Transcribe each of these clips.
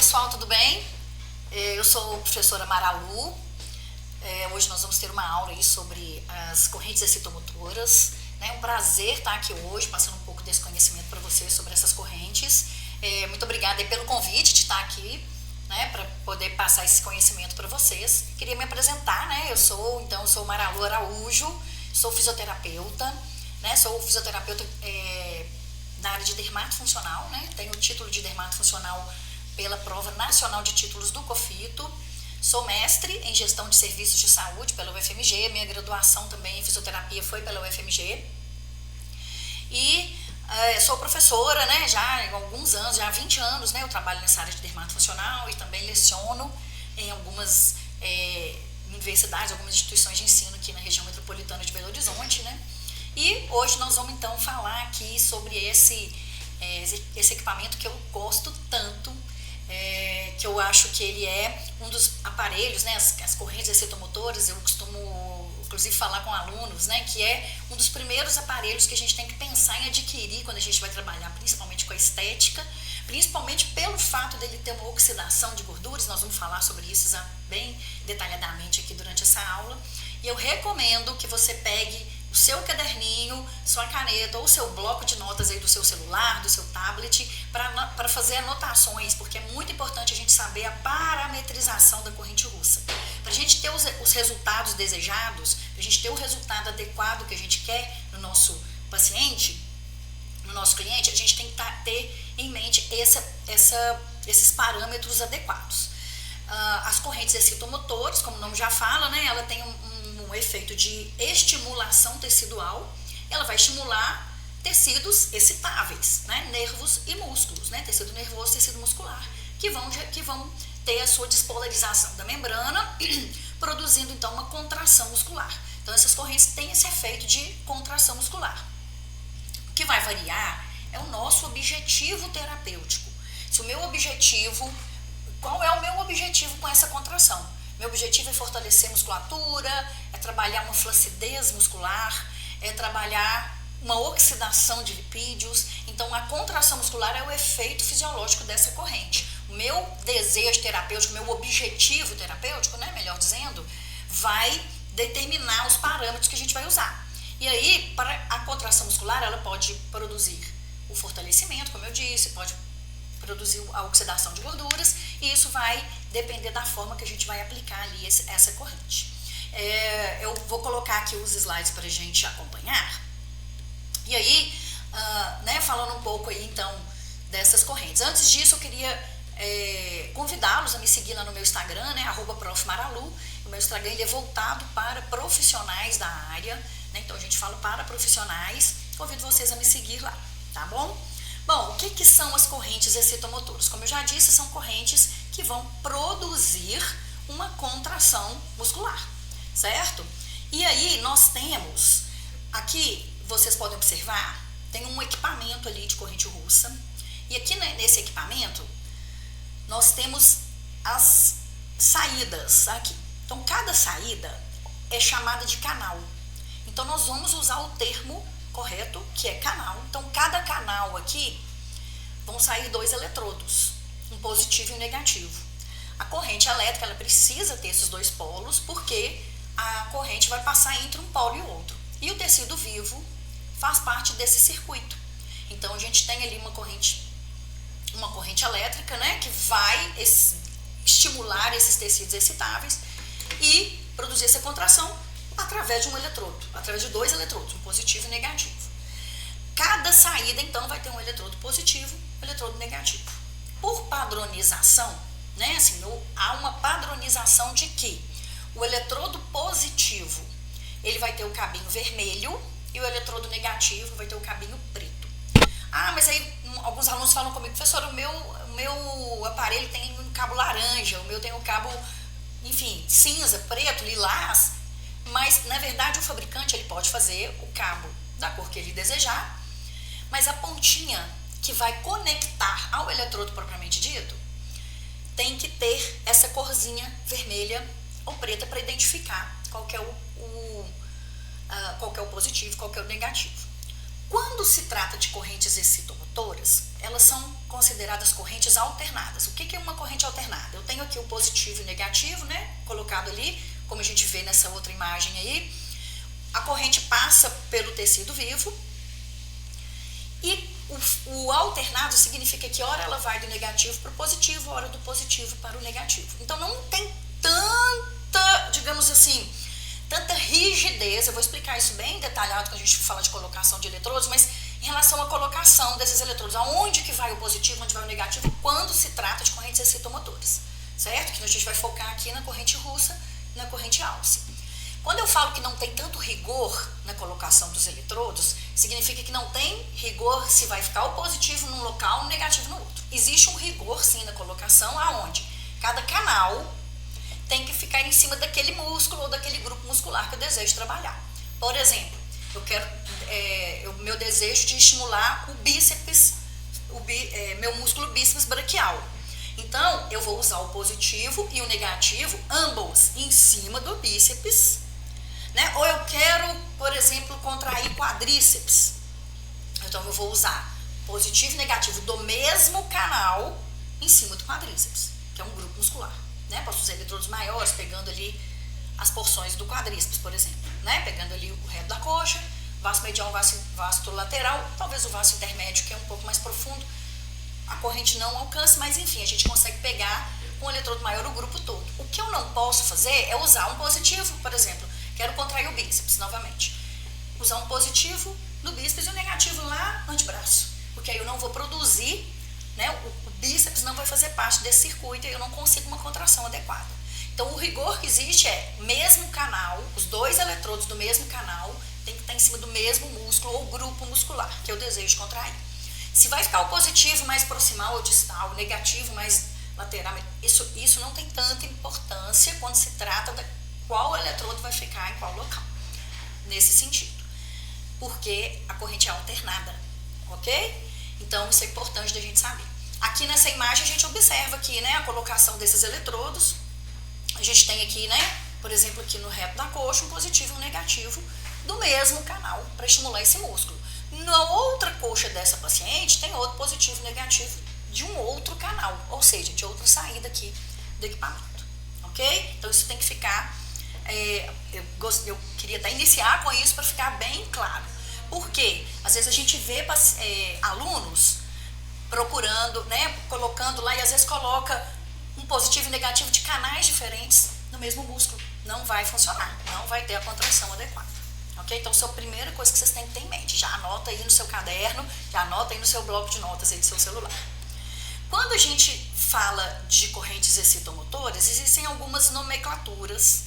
pessoal, tudo bem? Eu sou a professora Maralu. Hoje nós vamos ter uma aula aí sobre as correntes excitomotoras. É um prazer estar aqui hoje, passando um pouco desse conhecimento para vocês sobre essas correntes. Muito obrigada aí pelo convite de estar aqui, né, para poder passar esse conhecimento para vocês. Queria me apresentar, né? Eu sou Maralu Araújo, sou fisioterapeuta, né? Sou fisioterapeuta na área de dermatofuncional, né? Tenho o título de dermatofuncional pela Prova Nacional de Títulos do COFITO. Sou mestre em Gestão de Serviços de Saúde pela UFMG. Minha graduação também em Fisioterapia foi pela UFMG. E sou professora, né? Já há alguns anos, já há 20 anos, né? Eu trabalho nessa área de dermatofuncional e também leciono em algumas universidades, algumas instituições de ensino aqui na região metropolitana de Belo Horizonte, né? E hoje nós vamos então falar aqui sobre esse equipamento que eu gosto tanto, que eu acho que ele é um dos aparelhos, né, as correntes excitomotoras. Eu costumo inclusive falar com alunos, né, que é um dos primeiros aparelhos que a gente tem que pensar em adquirir quando a gente vai trabalhar, principalmente com a estética, principalmente pelo fato dele ter uma oxidação de gorduras. Nós vamos falar sobre isso bem detalhadamente aqui durante essa aula. E eu recomendo que você pegue o seu caderninho, sua caneta ou seu bloco de notas aí do seu celular, do seu tablet, para fazer anotações, porque é muito importante a gente saber a parametrização da corrente russa. Para a gente ter os resultados desejados, para a gente ter o resultado adequado que a gente quer no nosso paciente, no nosso cliente, a gente tem que ter em mente esses parâmetros adequados. As correntes excitomotoras, como o nome já fala, né, ela tem um efeito de estimulação tecidual. Ela vai estimular tecidos excitáveis, né, nervos e músculos, né, tecido nervoso e tecido muscular, que vão ter a sua despolarização da membrana, produzindo então uma contração muscular. Então essas correntes têm esse efeito de contração muscular. O que vai variar é o nosso objetivo terapêutico. Qual é o meu objetivo com essa contração? Meu objetivo é fortalecer a musculatura, é trabalhar uma flacidez muscular, é trabalhar uma oxidação de lipídios. Então, a contração muscular é o efeito fisiológico dessa corrente. O meu desejo terapêutico, meu objetivo terapêutico, né, melhor dizendo, vai determinar os parâmetros que a gente vai usar. E aí, para a contração muscular, ela pode produzir o fortalecimento, como eu disse, pode produzir a oxidação de gorduras, e isso vai depender da forma que a gente vai aplicar ali essa corrente. Eu vou colocar aqui os slides para a gente acompanhar. E aí, né, falando um pouco aí então dessas correntes. Antes disso, eu queria convidá-los a me seguir lá no meu Instagram, né, @profmaralu. O meu Instagram ele é voltado para profissionais da área, né, então a gente fala para profissionais. Convido vocês a me seguir lá, tá bom? Bom, o que são as correntes excitomotoras? Como eu já disse, são correntes que vão produzir uma contração muscular, certo? E aí nós temos, aqui vocês podem observar, tem um equipamento ali de corrente russa, e aqui nesse equipamento nós temos as saídas aqui. Então cada saída é chamada de canal. Então nós vamos usar o termo correto, que é canal. Então cada canal aqui vão sair 2 eletrodos, um positivo e um negativo. A corrente elétrica ela precisa ter esses 2 polos, porque a corrente vai passar entre um polo e o outro. E o tecido vivo faz parte desse circuito. Então a gente tem ali uma corrente elétrica, né, que vai estimular esses tecidos excitáveis e produzir essa contração através de um eletrodo, através de 2 eletrodos, um positivo e negativo. Cada saída, então, vai ter um eletrodo positivo e um eletrodo negativo. Por padronização, né, assim, há uma padronização de que o eletrodo positivo, ele vai ter o cabinho vermelho e o eletrodo negativo vai ter o cabinho preto. Mas aí alguns alunos falam comigo, professor, o meu aparelho tem um cabo laranja, o meu tem um cabo, enfim, cinza, preto, lilás. Mas, na verdade, o fabricante ele pode fazer o cabo da cor que ele desejar, mas a pontinha que vai conectar ao eletrodo propriamente dito tem que ter essa corzinha vermelha ou preta para identificar qual que é qual que é o positivo, qual que é o negativo. Quando se trata de correntes excitomotoras, motoras, elas são consideradas correntes alternadas. O que é uma corrente alternada? Eu tenho aqui o positivo e o negativo, né, colocado ali, como a gente vê nessa outra imagem aí. A corrente passa pelo tecido vivo e o alternado significa que hora ela vai do negativo para o positivo, hora do positivo para o negativo. Então não tem tanta, digamos assim, tanta rigidez. Eu vou explicar isso bem detalhado quando a gente fala de colocação de eletrodos, mas em relação à colocação desses eletrodos, aonde que vai o positivo, onde vai o negativo, quando se trata de correntes excitomotoras, certo? Que a gente vai focar aqui na corrente russa e na corrente Alce. Quando eu falo que não tem tanto rigor na colocação dos eletrodos, significa que não tem rigor se vai ficar o positivo num local e o negativo no outro. Existe um rigor, sim, na colocação, aonde cada canal tem que ficar em cima daquele músculo ou daquele grupo muscular que eu desejo trabalhar. Por exemplo, eu quero, meu desejo de estimular o bíceps, meu músculo bíceps braquial. Então, eu vou usar o positivo e o negativo, ambos em cima do bíceps, né? Ou eu quero, por exemplo, contrair quadríceps. Então, eu vou usar positivo e negativo do mesmo canal em cima do quadríceps, que é um grupo muscular, né? Posso usar eletrodos maiores, pegando ali as porções do quadríceps, por exemplo, né? Pegando ali o reto da coxa, vasto medial, vasto lateral, talvez o vasto intermédio, que é um pouco mais profundo, a corrente não alcança, mas enfim, a gente consegue pegar com o eletrodo maior o grupo todo. O que eu não posso fazer é usar um positivo, por exemplo, quero contrair o bíceps novamente. Usar um positivo no bíceps e um negativo lá no antebraço, porque aí eu não vou produzir, né? O bíceps não vai fazer parte desse circuito e eu não consigo uma contração adequada. Então, o rigor que existe é mesmo canal, os dois eletrodos do mesmo canal tem que estar em cima do mesmo músculo ou grupo muscular que eu desejo contrair. Se vai ficar o positivo mais proximal ou distal, o negativo mais lateral, isso não tem tanta importância quando se trata de qual eletrodo vai ficar em qual local, nesse sentido, porque a corrente é alternada, ok? Então, isso é importante da gente saber. Aqui nessa imagem a gente observa aqui, né, a colocação desses eletrodos. A gente tem aqui, né, por exemplo, aqui no reto da coxa, um positivo e um negativo do mesmo canal para estimular esse músculo. Na outra coxa dessa paciente tem outro positivo e negativo de um outro canal, ou seja, de outra saída aqui do equipamento, ok? Então isso tem que ficar, eu queria até iniciar com isso para ficar bem claro. Porque às vezes a gente vê alunos procurando, né, colocando lá e às vezes coloca um positivo e negativo de canais diferentes no mesmo músculo. Não vai funcionar, não vai ter a contração adequada. Ok? Então, essa é a primeira coisa que vocês têm que ter em mente. Já anota aí no seu caderno, já anota aí no seu bloco de notas aí do seu celular. Quando a gente fala de correntes excitomotoras, existem algumas nomenclaturas.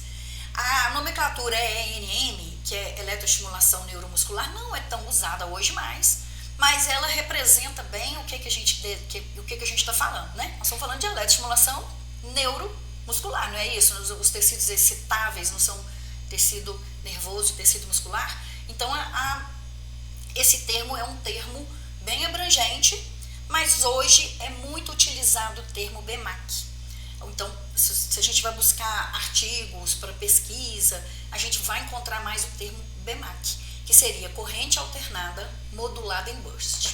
A nomenclatura ENM, que é eletroestimulação neuromuscular, não é tão usada hoje mais, mas ela representa bem o que a gente está falando, né? Nós estamos falando de eletroestimulação neuromuscular, não é isso? Os tecidos excitáveis não são tecido nervoso e tecido muscular. Então, esse termo é um termo bem abrangente, mas hoje é muito utilizado o termo BMAC. Então, se a gente vai buscar artigos para pesquisa, a gente vai encontrar mais o termo BMAC, que seria corrente alternada modulada em burst.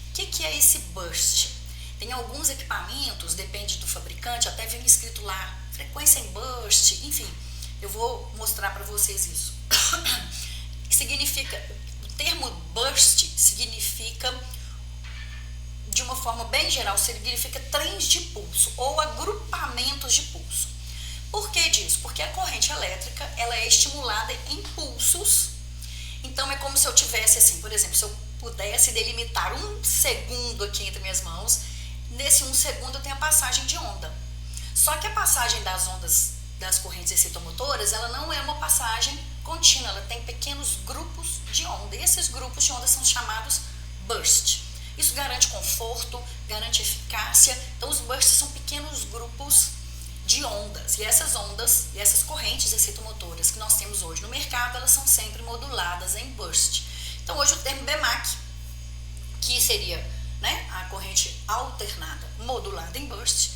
O que é esse burst? Tem alguns equipamentos, depende do fabricante, até vem escrito lá, frequência em burst, enfim, eu vou mostrar para vocês isso. Significa, o termo burst significa, de uma forma bem geral, significa trens de pulso ou agrupamentos de pulso. Por que disso? Porque a corrente elétrica, ela é estimulada em pulsos. Então, é como se eu tivesse assim, por exemplo, se eu pudesse delimitar um segundo aqui entre minhas mãos, nesse um segundo eu tenho a passagem de onda. Só que a passagem das ondas das correntes excitomotoras, ela não é uma passagem contínua, ela tem pequenos grupos de onda. E esses grupos de onda são chamados burst. Isso garante conforto, garante eficácia. Então, os bursts são pequenos grupos de ondas. E essas ondas, e essas correntes excitomotoras que nós temos hoje no mercado, elas são sempre moduladas em burst. Então, hoje o termo BMAC, que seria, né, a corrente alternada modulada em burst,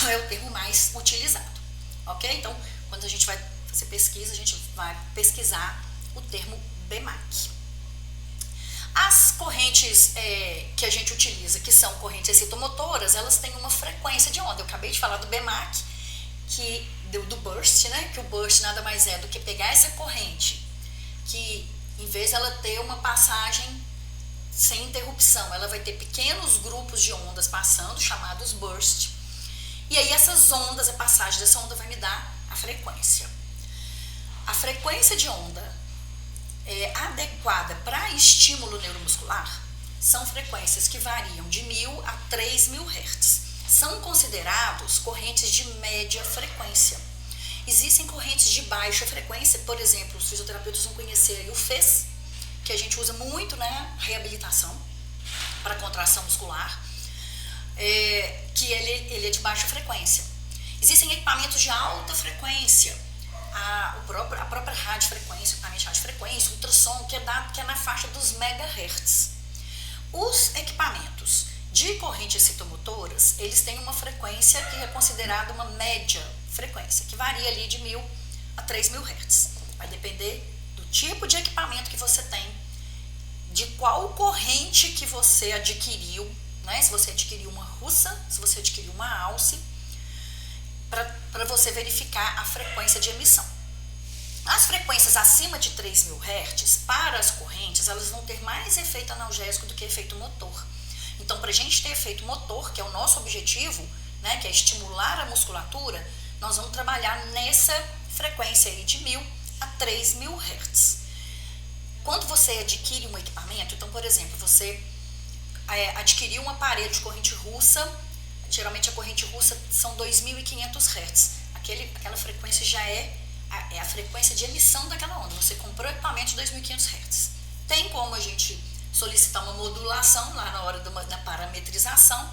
é o termo mais utilizado. Ok? Então, quando a gente vai fazer pesquisa, a gente vai pesquisar o termo BMAC. As correntes que a gente utiliza, que são correntes excitomotoras, elas têm uma frequência de onda. Eu acabei de falar do BMAC, do burst, né? Que o burst nada mais é do que pegar essa corrente, que em vez de ela ter uma passagem sem interrupção, ela vai ter pequenos grupos de ondas passando, chamados burst. E aí essas ondas, a passagem dessa onda vai me dar a frequência. A frequência de onda adequada para estímulo neuromuscular são frequências que variam de 1000 a 3000 Hz. São considerados correntes de média frequência. Existem correntes de baixa frequência, por exemplo, os fisioterapeutas vão conhecer aí o FES, que a gente usa muito na reabilitação para contração muscular, que ele é de baixa frequência. Existem equipamentos de alta frequência, a própria radiofrequência, equipamento de radiofrequência, ultrassom, que é na faixa dos megahertz. Os equipamentos de correntes excitomotoras, eles têm uma frequência que é considerada uma média frequência, que varia ali de 1000 a 3000 Hz. Vai depender do tipo de equipamento que você tem, de qual corrente que você adquiriu, né? Se você adquiriu uma russa, se você adquiriu uma alce, para você verificar a frequência de emissão. As frequências acima de 3000 Hz, para as correntes, elas vão ter mais efeito analgésico do que efeito motor. Então, para a gente ter efeito motor, que é o nosso objetivo, né, que é estimular a musculatura, nós vamos trabalhar nessa frequência aí de 1000 a 3000 Hz. Quando você adquire um equipamento, então, por exemplo, você adquiriu um aparelho de corrente russa, geralmente a corrente russa são 2500 Hz. Aquela frequência já é a frequência de emissão daquela onda. Você comprou equipamento de 2500 Hz. Tem como a gente solicitar uma modulação lá na hora da parametrização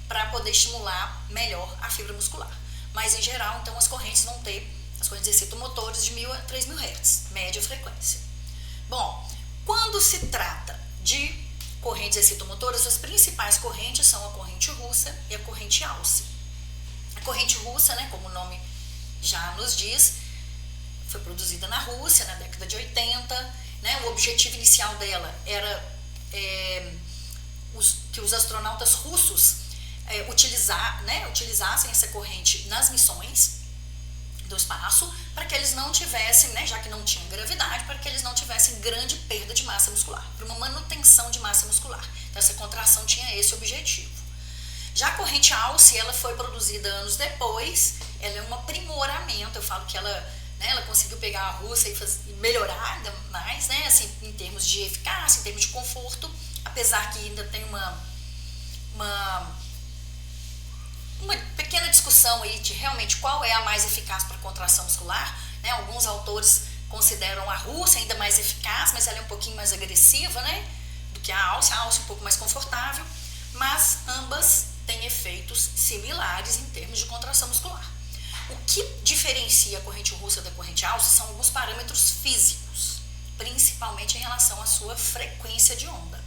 para poder estimular melhor a fibra muscular. Mas em geral, então, as correntes vão ter, as correntes excitomotoras de 1000 a 3000 Hz, média frequência. Bom, quando se trata de correntes excitomotoras, as principais correntes são a corrente russa e a corrente alce. A corrente russa, né, como o nome já nos diz, foi produzida na Rússia na década de 80, né, o objetivo inicial dela era que os astronautas russos utilizassem essa corrente nas missões do espaço, para que eles não tivessem, né, já que não tinham gravidade, para que eles não tivessem grande perda de massa muscular, para uma manutenção de massa muscular. Então essa contração tinha esse objetivo. Já a corrente alce, ela foi produzida anos depois, ela é um aprimoramento, eu falo que ela conseguiu pegar a russa e melhorar ainda mais, né, assim, em termos de eficácia, em termos de conforto, apesar que ainda tem uma pequena discussão aí de realmente qual é a mais eficaz para contração muscular, né? Alguns autores consideram a russa ainda mais eficaz, mas ela é um pouquinho mais agressiva, né, do que a alce um pouco mais confortável, mas ambas têm efeitos similares em termos de contração muscular. O que diferencia a corrente russa da corrente alce são alguns parâmetros físicos, principalmente em relação à sua frequência de onda.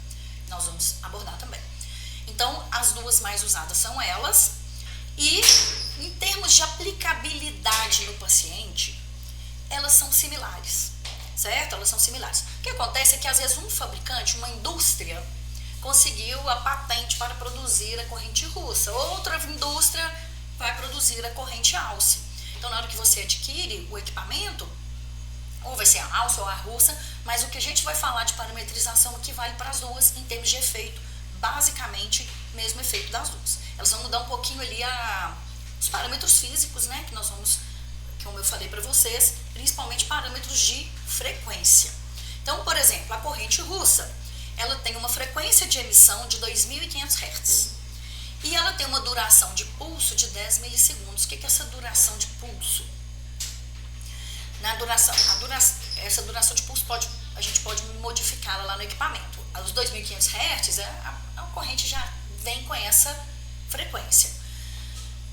Nós vamos abordar também. Então, as duas mais usadas são elas. E, em termos de aplicabilidade no paciente, elas são similares, certo? Elas são similares. O que acontece é que, às vezes, um fabricante, uma indústria, conseguiu a patente para produzir a corrente russa. Outra indústria vai produzir a corrente alce. Então, na hora que você adquire o equipamento, ou vai ser a alce ou a russa, mas o que a gente vai falar de parametrização aqui vale para as duas em termos de efeito, basicamente, mesmo efeito das duas. Elas vão mudar um pouquinho ali os parâmetros físicos, né, que nós vamos, como eu falei para vocês, principalmente parâmetros de frequência. Então, por exemplo, a corrente russa, ela tem uma frequência de emissão de 2500 Hz e ela tem uma duração de pulso de 10 milissegundos. O que é essa duração de pulso? Essa duração de pulso a gente pode modificá-la lá no equipamento. Os 2500 Hz, a corrente já vem com essa frequência.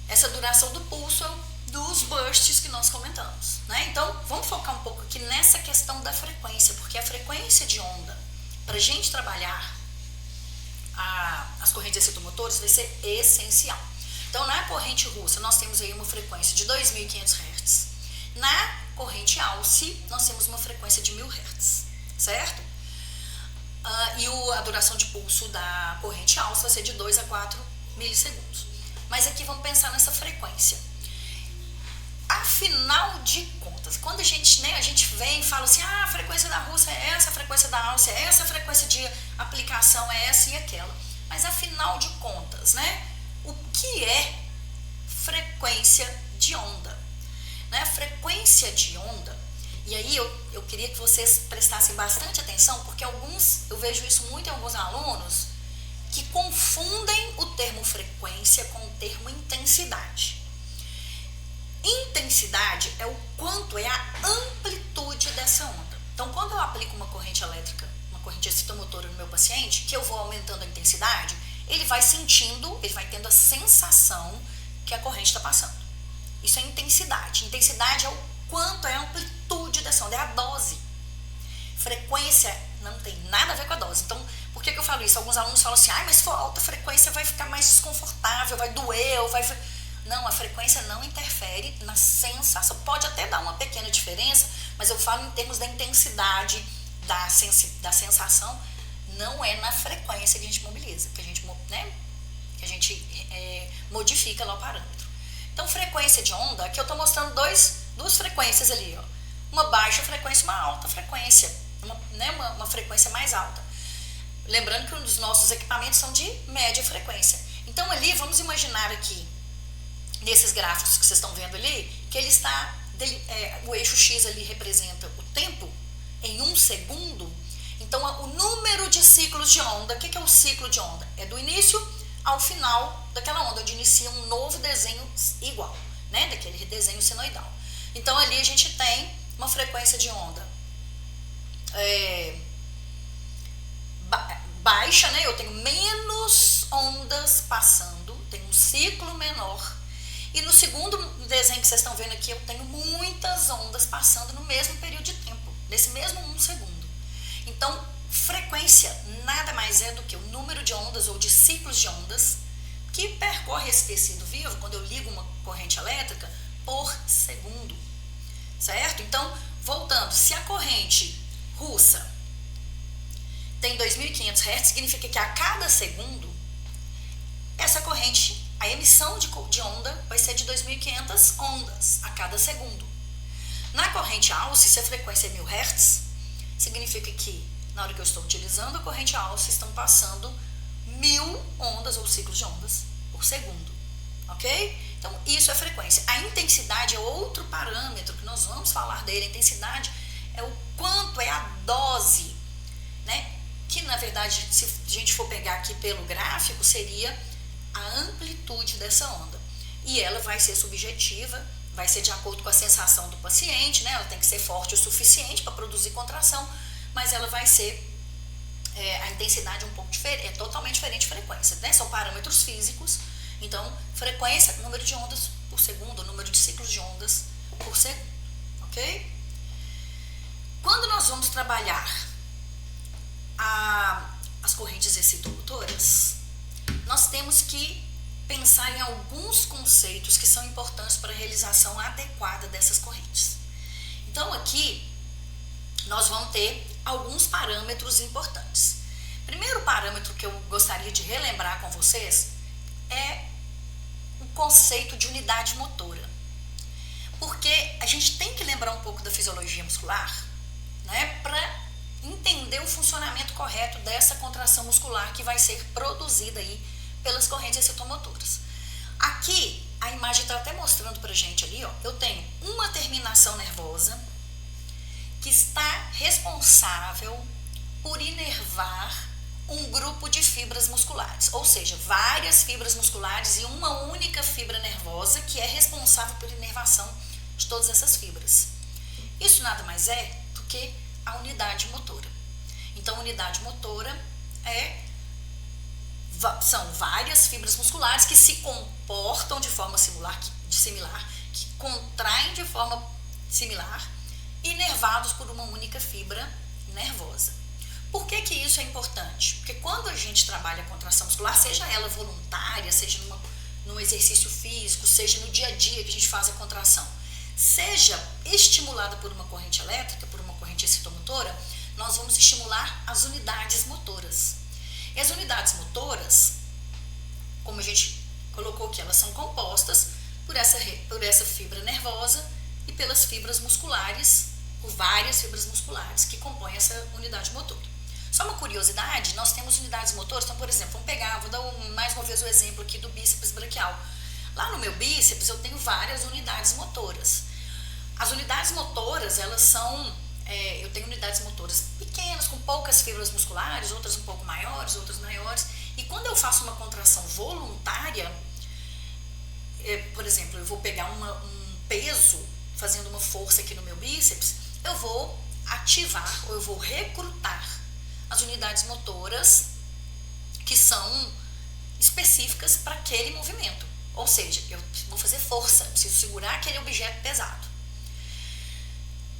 Essa duração do pulso é dos bursts que nós comentamos, né? Então, vamos focar um pouco aqui nessa questão da frequência, porque a frequência de onda, para a gente trabalhar as correntes excitomotoras, vai ser essencial. Então, na corrente russa, nós temos aí uma frequência de 2500 Hz. Na corrente alce, nós temos uma frequência de 1000 Hz, certo? e a duração de pulso da corrente alça vai ser de 2 a 4 milissegundos. Mas aqui vamos pensar nessa frequência. Afinal de contas, quando a gente vem e fala assim, a frequência da Rússia é essa, a frequência da Áustria é essa, a frequência de aplicação é essa e aquela. Mas afinal de contas, né, o que é frequência de onda? Né? Frequência de onda, e aí eu queria que vocês prestassem bastante atenção, porque eu vejo isso muito em alguns alunos que confundem o termo frequência com o termo intensidade. Intensidade é o quanto, é a amplitude dessa onda. Então, quando eu aplico uma corrente elétrica, uma corrente excitomotora no meu paciente, que eu vou aumentando a intensidade, ele vai tendo a sensação que a corrente está passando. Isso é intensidade. Intensidade é o quanto, é a amplitude dessa onda, é a dose. Frequência não tem nada a ver com a dose. Então, por que eu falo isso? Alguns alunos falam assim, mas se for alta frequência vai ficar mais desconfortável, vai doer, Não, a frequência não interfere na sensação. Pode até dar uma pequena diferença, mas eu falo em termos da intensidade da sensação, não é na frequência que a gente mobiliza, que a gente modifica lá o parâmetro. Então, frequência de onda, aqui eu estou mostrando duas frequências ali, ó. Uma baixa frequência e uma alta frequência, uma frequência mais alta. Lembrando que os nossos equipamentos são de média frequência. Então, ali, vamos imaginar aqui, nesses gráficos que vocês estão vendo ali, que ele está, o eixo X ali representa o tempo em 1 segundo. Então, o número de ciclos de onda, o que é o ciclo de onda? É do início ao final daquela onda, onde inicia um novo desenho igual, né? Daquele desenho senoidal. Então, ali a gente tem uma frequência de onda baixa, né? Eu tenho menos ondas passando, tenho um ciclo menor. E no segundo desenho que vocês estão vendo aqui, eu tenho muitas ondas passando no mesmo período de tempo, nesse mesmo 1 segundo. Então, frequência nada mais é do que o número de ondas ou de ciclos de ondas que percorre esse tecido vivo, quando eu ligo uma corrente elétrica, por segundo. Certo? Então, voltando, se a corrente russa tem 2.500 Hz, significa que a cada segundo, essa corrente, a emissão de onda vai ser de 2.500 ondas a cada segundo. Na corrente alça, se a frequência é 1.000 Hz, significa que na hora que eu estou utilizando a corrente alça, estão passando 1.000 ondas ou ciclos de ondas por segundo. Ok? Então, isso é frequência. A intensidade é outro parâmetro que nós vamos falar dele. A intensidade é o quanto, é a dose, né? Que, na verdade, se a gente for pegar aqui pelo gráfico, seria a amplitude dessa onda. E ela vai ser subjetiva, vai ser de acordo com a sensação do paciente, né? Ela tem que ser forte o suficiente para produzir contração, mas ela vai ser, a intensidade é um pouco diferente, é totalmente diferente de frequência, né? São parâmetros físicos. Então, frequência, número de ondas por segundo, número de ciclos de ondas por segundo, ok? Quando nós vamos trabalhar as correntes excitomotoras, nós temos que pensar em alguns conceitos que são importantes para a realização adequada dessas correntes. Então, aqui, nós vamos ter alguns parâmetros importantes. Primeiro parâmetro que eu gostaria de relembrar com vocês é o conceito de unidade motora. Porque a gente tem que lembrar um pouco da fisiologia muscular, né, para entender o funcionamento correto dessa contração muscular que vai ser produzida aí pelas correntes excitomotoras. Aqui, a imagem está até mostrando pra gente ali, ó, eu tenho uma terminação nervosa que está responsável por inervar um grupo de fibras musculares, ou seja, várias fibras musculares e uma única fibra nervosa que é responsável pela inervação de todas essas fibras. Isso nada mais é do que a unidade motora. Então, a unidade motora são várias fibras musculares que se comportam de forma similar, que contraem de forma similar, inervados por uma única fibra nervosa. Por que isso é importante? Porque quando a gente trabalha a contração muscular, seja ela voluntária, seja num exercício físico, seja no dia a dia que a gente faz a contração, seja estimulada por uma corrente elétrica, por uma corrente excitomotora, nós vamos estimular as unidades motoras. E as unidades motoras, como a gente colocou aqui, elas são compostas por essa fibra nervosa e pelas fibras musculares, por várias fibras musculares que compõem essa unidade motora. Só uma curiosidade, nós temos unidades motoras, então, por exemplo, vou dar mais uma vez o exemplo aqui do bíceps braquial. Lá no meu bíceps eu tenho várias unidades motoras. As unidades motoras, elas são, eu tenho unidades motoras pequenas, com poucas fibras musculares, outras um pouco maiores, outras maiores. E quando eu faço uma contração voluntária, por exemplo, eu vou pegar um peso, fazendo uma força aqui no meu bíceps, eu vou ativar ou eu vou recrutar as unidades motoras que são específicas para aquele movimento. Ou seja, eu vou fazer força, preciso segurar aquele objeto pesado.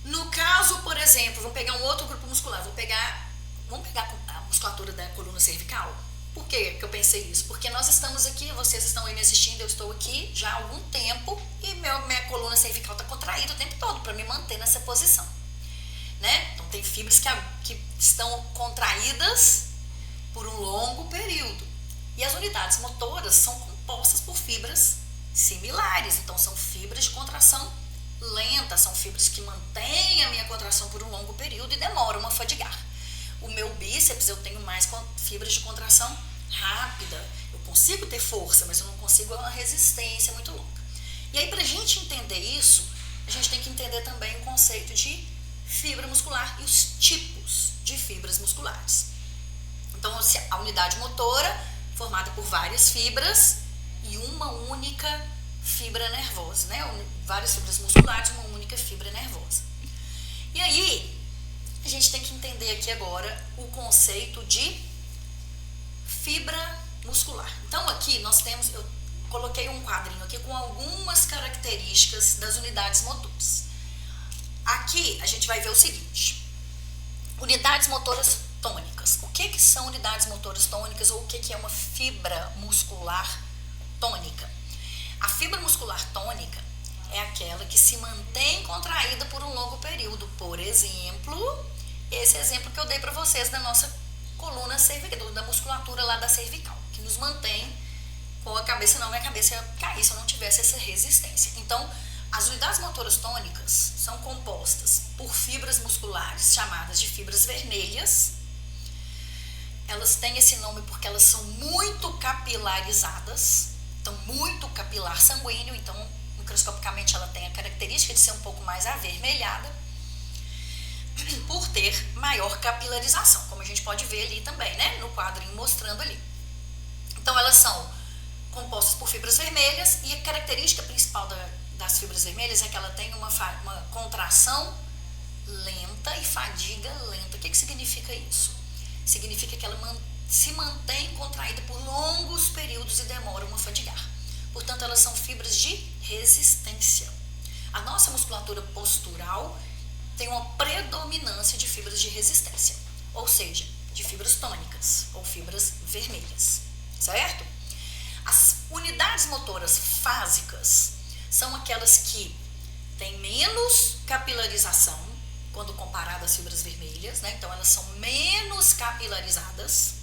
No caso, por exemplo, vamos pegar um outro grupo muscular, vamos pegar a musculatura da coluna cervical. Por que eu pensei isso? Porque nós estamos aqui, vocês estão aí me assistindo, eu estou aqui já há algum tempo e minha coluna cervical está contraída o tempo todo para me manter nessa posição. Né? Então, tem fibras que estão contraídas por um longo período. E as unidades motoras são compostas por fibras similares. Então, são fibras de contração lenta, são fibras que mantêm a minha contração por um longo período e demoram a fadigar. O meu bíceps, eu tenho mais fibras de contração rápida. Eu consigo ter força, mas eu não consigo uma resistência muito longa. E aí, para a gente entender isso, a gente tem que entender também o conceito de fibra muscular e os tipos de fibras musculares. Então, a unidade motora, formada por várias fibras e uma única fibra nervosa, né? Várias fibras musculares, uma única fibra nervosa. E aí, a gente tem que entender aqui agora o conceito de fibra muscular. Então, aqui eu coloquei um quadrinho aqui com algumas características das unidades motoras. Aqui a gente vai ver o seguinte: unidades motoras tônicas. O que são unidades motoras tônicas ou o que é uma fibra muscular tônica? A fibra muscular tônica é aquela que se mantém contraída por um longo período. Por exemplo, esse exemplo que eu dei para vocês da nossa coluna cervical, da musculatura lá da cervical, que nos mantém com a cabeça, não, minha cabeça ia cair se eu não tivesse essa resistência. Então, as unidades motoras tônicas são compostas por fibras musculares chamadas de fibras vermelhas. Elas têm esse nome porque elas são muito capilarizadas, então muito capilar sanguíneo, então microscopicamente ela tem a característica de ser um pouco mais avermelhada, por ter maior capilarização, como a gente pode ver ali também, né, no quadrinho mostrando ali. Então elas são compostas por fibras vermelhas e a característica principal das fibras vermelhas é que ela tem uma contração lenta e fadiga lenta. O que significa isso? Significa que ela se mantém contraída por longos períodos e demoram a fadigar. Portanto, elas são fibras de resistência. A nossa musculatura postural tem uma predominância de fibras de resistência, ou seja, de fibras tônicas ou fibras vermelhas, certo? As unidades motoras fásicas são aquelas que têm menos capilarização quando comparadas às fibras vermelhas, né? Então elas são menos capilarizadas,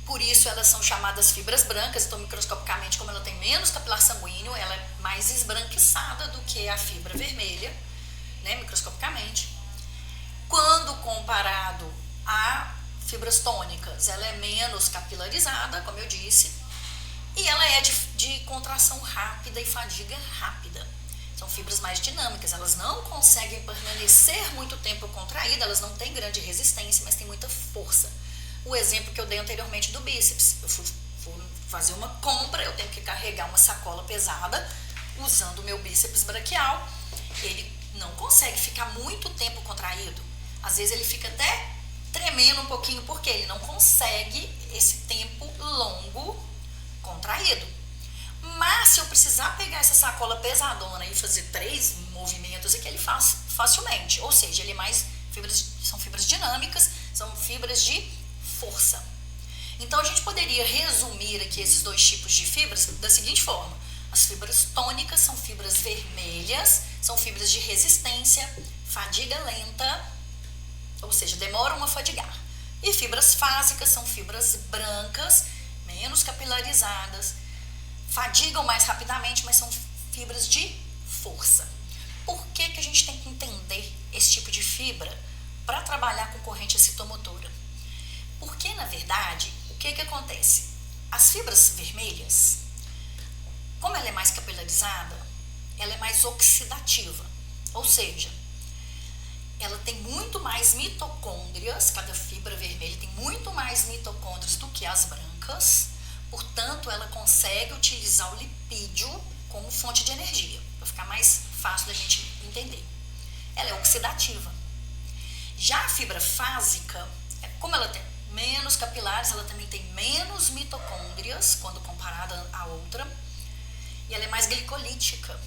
por isso elas são chamadas fibras brancas. Então microscopicamente, como ela tem menos capilar sanguíneo, ela é mais esbranquiçada do que a fibra vermelha, né? Microscopicamente. Quando comparado a fibras tônicas, ela é menos capilarizada, como eu disse, e ela é de contração rápida e fadiga rápida. São fibras mais dinâmicas, elas não conseguem permanecer muito tempo contraídas, elas não têm grande resistência, mas têm muita força. O exemplo que eu dei anteriormente do bíceps, eu fui fazer uma compra, eu tenho que carregar uma sacola pesada usando o meu bíceps braquial, ele não consegue ficar muito tempo contraído, às vezes ele fica até tremendo um pouquinho, porque ele não consegue esse tempo longo contraído. Mas se eu precisar pegar essa sacola pesadona e fazer 3 movimentos, é que ele faz facilmente. Ou seja, ele é mais são fibras dinâmicas, são fibras de força. Então a gente poderia resumir aqui esses 2 tipos de fibras da seguinte forma: as fibras tônicas são fibras vermelhas, são fibras de resistência, fadiga lenta ou seja, demoram a fadigar. E fibras fásicas são fibras brancas, menos capilarizadas, fadigam mais rapidamente, mas são fibras de força. Por que a gente tem que entender esse tipo de fibra para trabalhar com corrente excitomotora? Porque, na verdade, o que acontece? As fibras vermelhas, como ela é mais capilarizada, ela é mais oxidativa, ou seja, ela tem muito mais mitocôndrias, cada fibra vermelha tem muito mais mitocôndrias do que as brancas, portanto, ela consegue utilizar o lipídio como fonte de energia, para ficar mais fácil da gente entender. Ela é oxidativa. Já a fibra fásica, como ela tem menos capilares, ela também tem menos mitocôndrias, quando comparada à outra, e ela é mais glicolítica.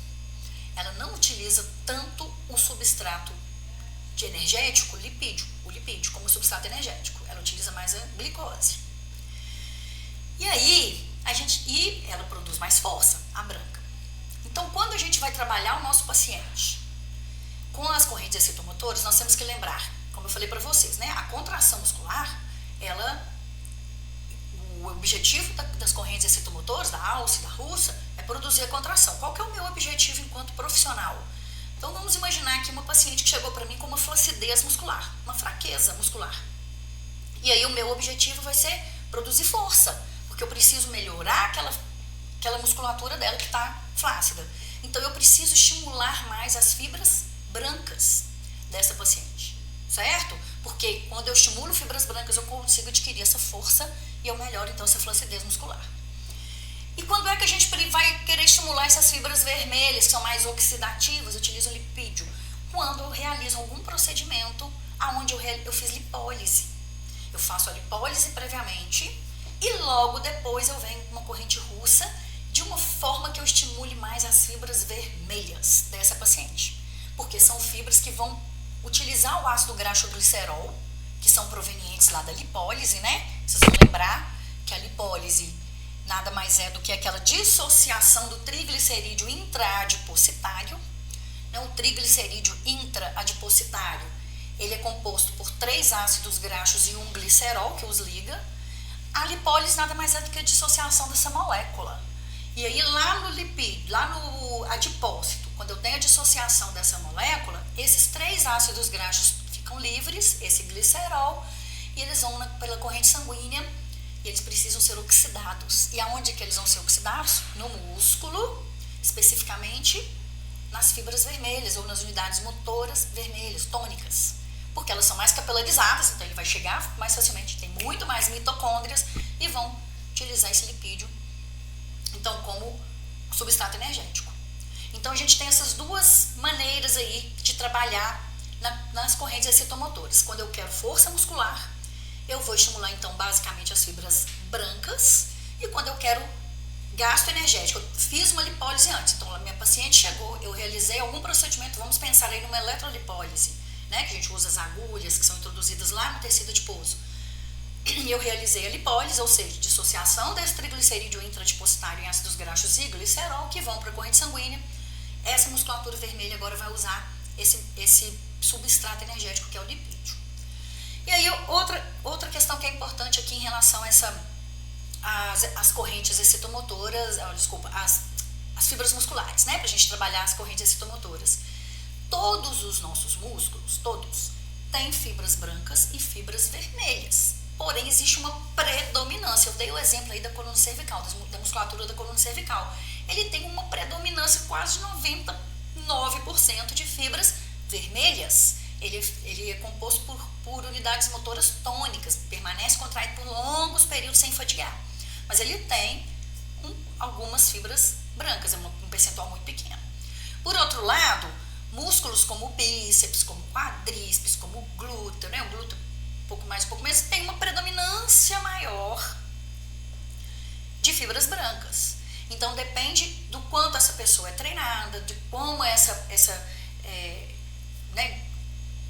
Ela não utiliza tanto o substrato de energético, o lipídio, como substrato energético. Ela utiliza mais a glicose. E aí, e ela produz mais força, a branca. Então, quando a gente vai trabalhar o nosso paciente com as correntes excitomotoras, nós temos que lembrar, como eu falei para vocês, né? A contração muscular, o objetivo das correntes excitomotoras, da alça e da russa, é produzir a contração. Qual que é o meu objetivo enquanto profissional? Então, vamos imaginar aqui uma paciente que chegou para mim com uma flacidez muscular, uma fraqueza muscular. E aí, o meu objetivo vai ser produzir força, porque eu preciso melhorar aquela musculatura dela que está flácida. Então, eu preciso estimular mais as fibras brancas dessa paciente, certo? Porque quando eu estimulo fibras brancas, eu consigo adquirir essa força e eu melhoro, então, essa flacidez muscular. E quando é que a gente vai querer estimular essas fibras vermelhas, que são mais oxidativas, utilizo lipídio? Quando eu realizo algum procedimento onde eu fiz lipólise. Eu faço a lipólise previamente e logo depois eu venho com uma corrente russa de uma forma que eu estimule mais as fibras vermelhas dessa paciente. Porque são fibras que vão utilizar o ácido graxo glicerol, que são provenientes lá da lipólise, né? Vocês vão lembrar que a lipólise nada mais é do que aquela dissociação do triglicerídeo intraadipositário. O triglicerídeo intraadipositário, ele é composto por 3 ácidos graxos e um glicerol que os liga. A lipólise nada mais é do que a dissociação dessa molécula. E aí lá no lipídio, lá no adipócito, quando eu tenho a dissociação dessa molécula, esses 3 ácidos graxos ficam livres, esse glicerol, e eles vão pela corrente sanguínea e eles precisam ser oxidados. E aonde que eles vão ser oxidados? No músculo, especificamente nas fibras vermelhas ou nas unidades motoras vermelhas, tônicas. Porque elas são mais capilarizadas, então ele vai chegar mais facilmente, tem muito mais mitocôndrias e vão utilizar esse lipídio, então, como substrato energético. Então, a gente tem essas duas maneiras aí de trabalhar nas correntes excitomotoras. Quando eu quero força muscular, eu vou estimular, então, basicamente as fibras brancas. E quando eu quero gasto energético, eu fiz uma lipólise antes. Então, a minha paciente chegou, eu realizei algum procedimento, vamos pensar aí numa eletrolipólise, né? Que a gente usa as agulhas que são introduzidas lá no tecido adiposo. E eu realizei a lipólise, ou seja, dissociação desse triglicerídeo intraadipositário em ácidos graxos e glicerol, que vão para a corrente sanguínea. Essa musculatura vermelha agora vai usar esse substrato energético que é o lipídio. E aí, outra questão que é importante aqui em relação a as correntes excitomotoras, as fibras musculares, né? Para a gente trabalhar as correntes excitomotoras. Todos os nossos músculos, todos, têm fibras brancas e fibras vermelhas. Porém, existe uma predominância. Eu dei o exemplo aí da coluna cervical, da musculatura da coluna cervical. Ele tem uma predominância quase de 99% de fibras vermelhas. Ele é composto por unidades motoras tônicas, permanece contraído por longos períodos sem fadigar. Mas ele tem algumas fibras brancas, é um percentual muito pequeno. Por outro lado, músculos como o bíceps, como o quadríceps, como o glúteo, né? O glúteo um pouco menos, tem uma predominância maior de fibras brancas. Então, depende do quanto essa pessoa é treinada, de como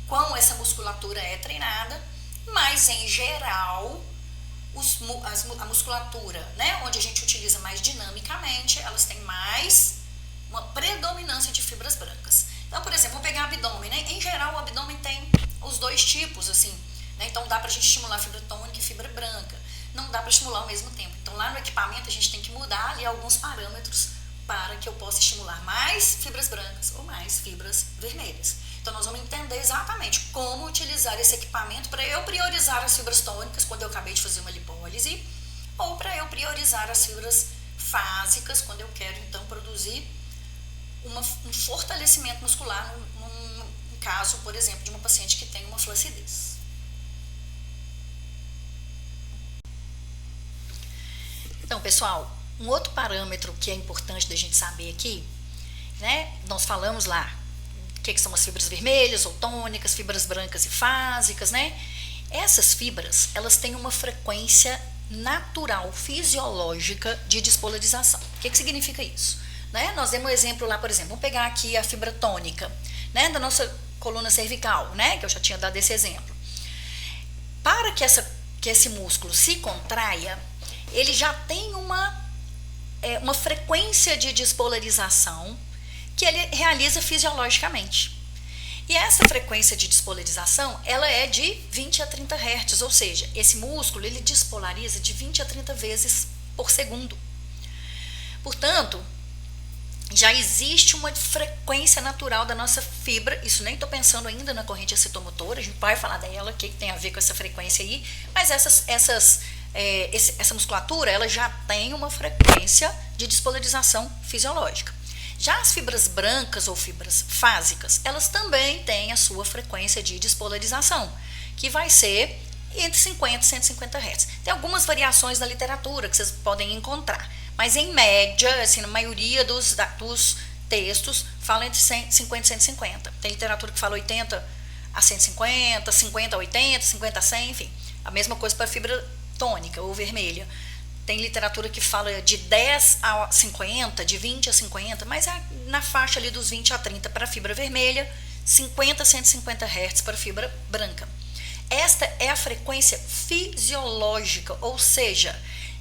como essa musculatura é treinada, mas, em geral, a musculatura, né, onde a gente utiliza mais dinamicamente, elas têm mais uma predominância de fibras brancas. Então, por exemplo, vou pegar o abdômen, né? Em geral, o abdômen tem os 2 dois tipos, assim, né? Então dá pra gente estimular fibra tônica e fibra branca. Não dá para estimular ao mesmo tempo. Então lá no equipamento a gente tem que mudar ali alguns parâmetros para que eu possa estimular mais fibras brancas ou mais fibras vermelhas. Então nós vamos entender exatamente como utilizar esse equipamento para eu priorizar as fibras tônicas quando eu acabei de fazer uma lipólise, ou para eu priorizar as fibras fásicas quando eu quero então produzir um fortalecimento muscular num caso, por exemplo, de uma paciente que tem uma flacidez. Então, pessoal, um outro parâmetro que é importante da gente saber aqui, né? Nós falamos lá o que são as fibras vermelhas ou tônicas, fibras brancas e fásicas, né? Essas fibras, elas têm uma frequência natural, fisiológica de despolarização. O que significa isso? Né? Nós demos um exemplo lá, por exemplo, vamos pegar aqui a fibra tônica, né, da nossa coluna cervical, né, que eu já tinha dado esse exemplo. Para que esse músculo se contraia, ele já tem uma frequência de despolarização que ele realiza fisiologicamente. E essa frequência de despolarização, ela é de 20 a 30 Hz, ou seja, esse músculo ele despolariza de 20 a 30 vezes por segundo. Portanto, já existe uma frequência natural da nossa fibra, isso nem estou pensando ainda na corrente excitomotora, a gente vai falar dela, o que tem a ver com essa frequência aí, mas essa musculatura, ela já tem uma frequência de despolarização fisiológica. Já as fibras brancas ou fibras fásicas, elas também têm a sua frequência de despolarização, que vai ser entre 50 e 150 Hz. Tem algumas variações na literatura que vocês podem encontrar, mas em média, assim, na maioria dos textos, fala entre 50 e 150. Tem literatura que fala 80 a 150, 50 a 80, 50 a 100, enfim. A mesma coisa para a fibra tônica ou vermelha. Tem literatura que fala de 10 a 50, de 20 a 50, mas é na faixa ali dos 20 a 30 para a fibra vermelha, 50 a 150 Hz para a fibra branca. Esta é a frequência fisiológica, ou seja,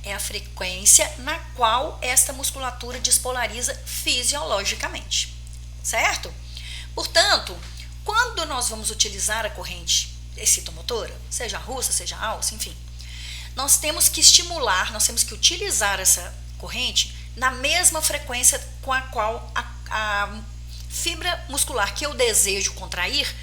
é a frequência na qual esta musculatura despolariza fisiologicamente, certo? Portanto, quando nós vamos utilizar a corrente excitomotora, seja russa, seja alça, enfim, nós temos que estimular, nós temos que utilizar essa corrente na mesma frequência com a qual a fibra muscular que eu desejo contrair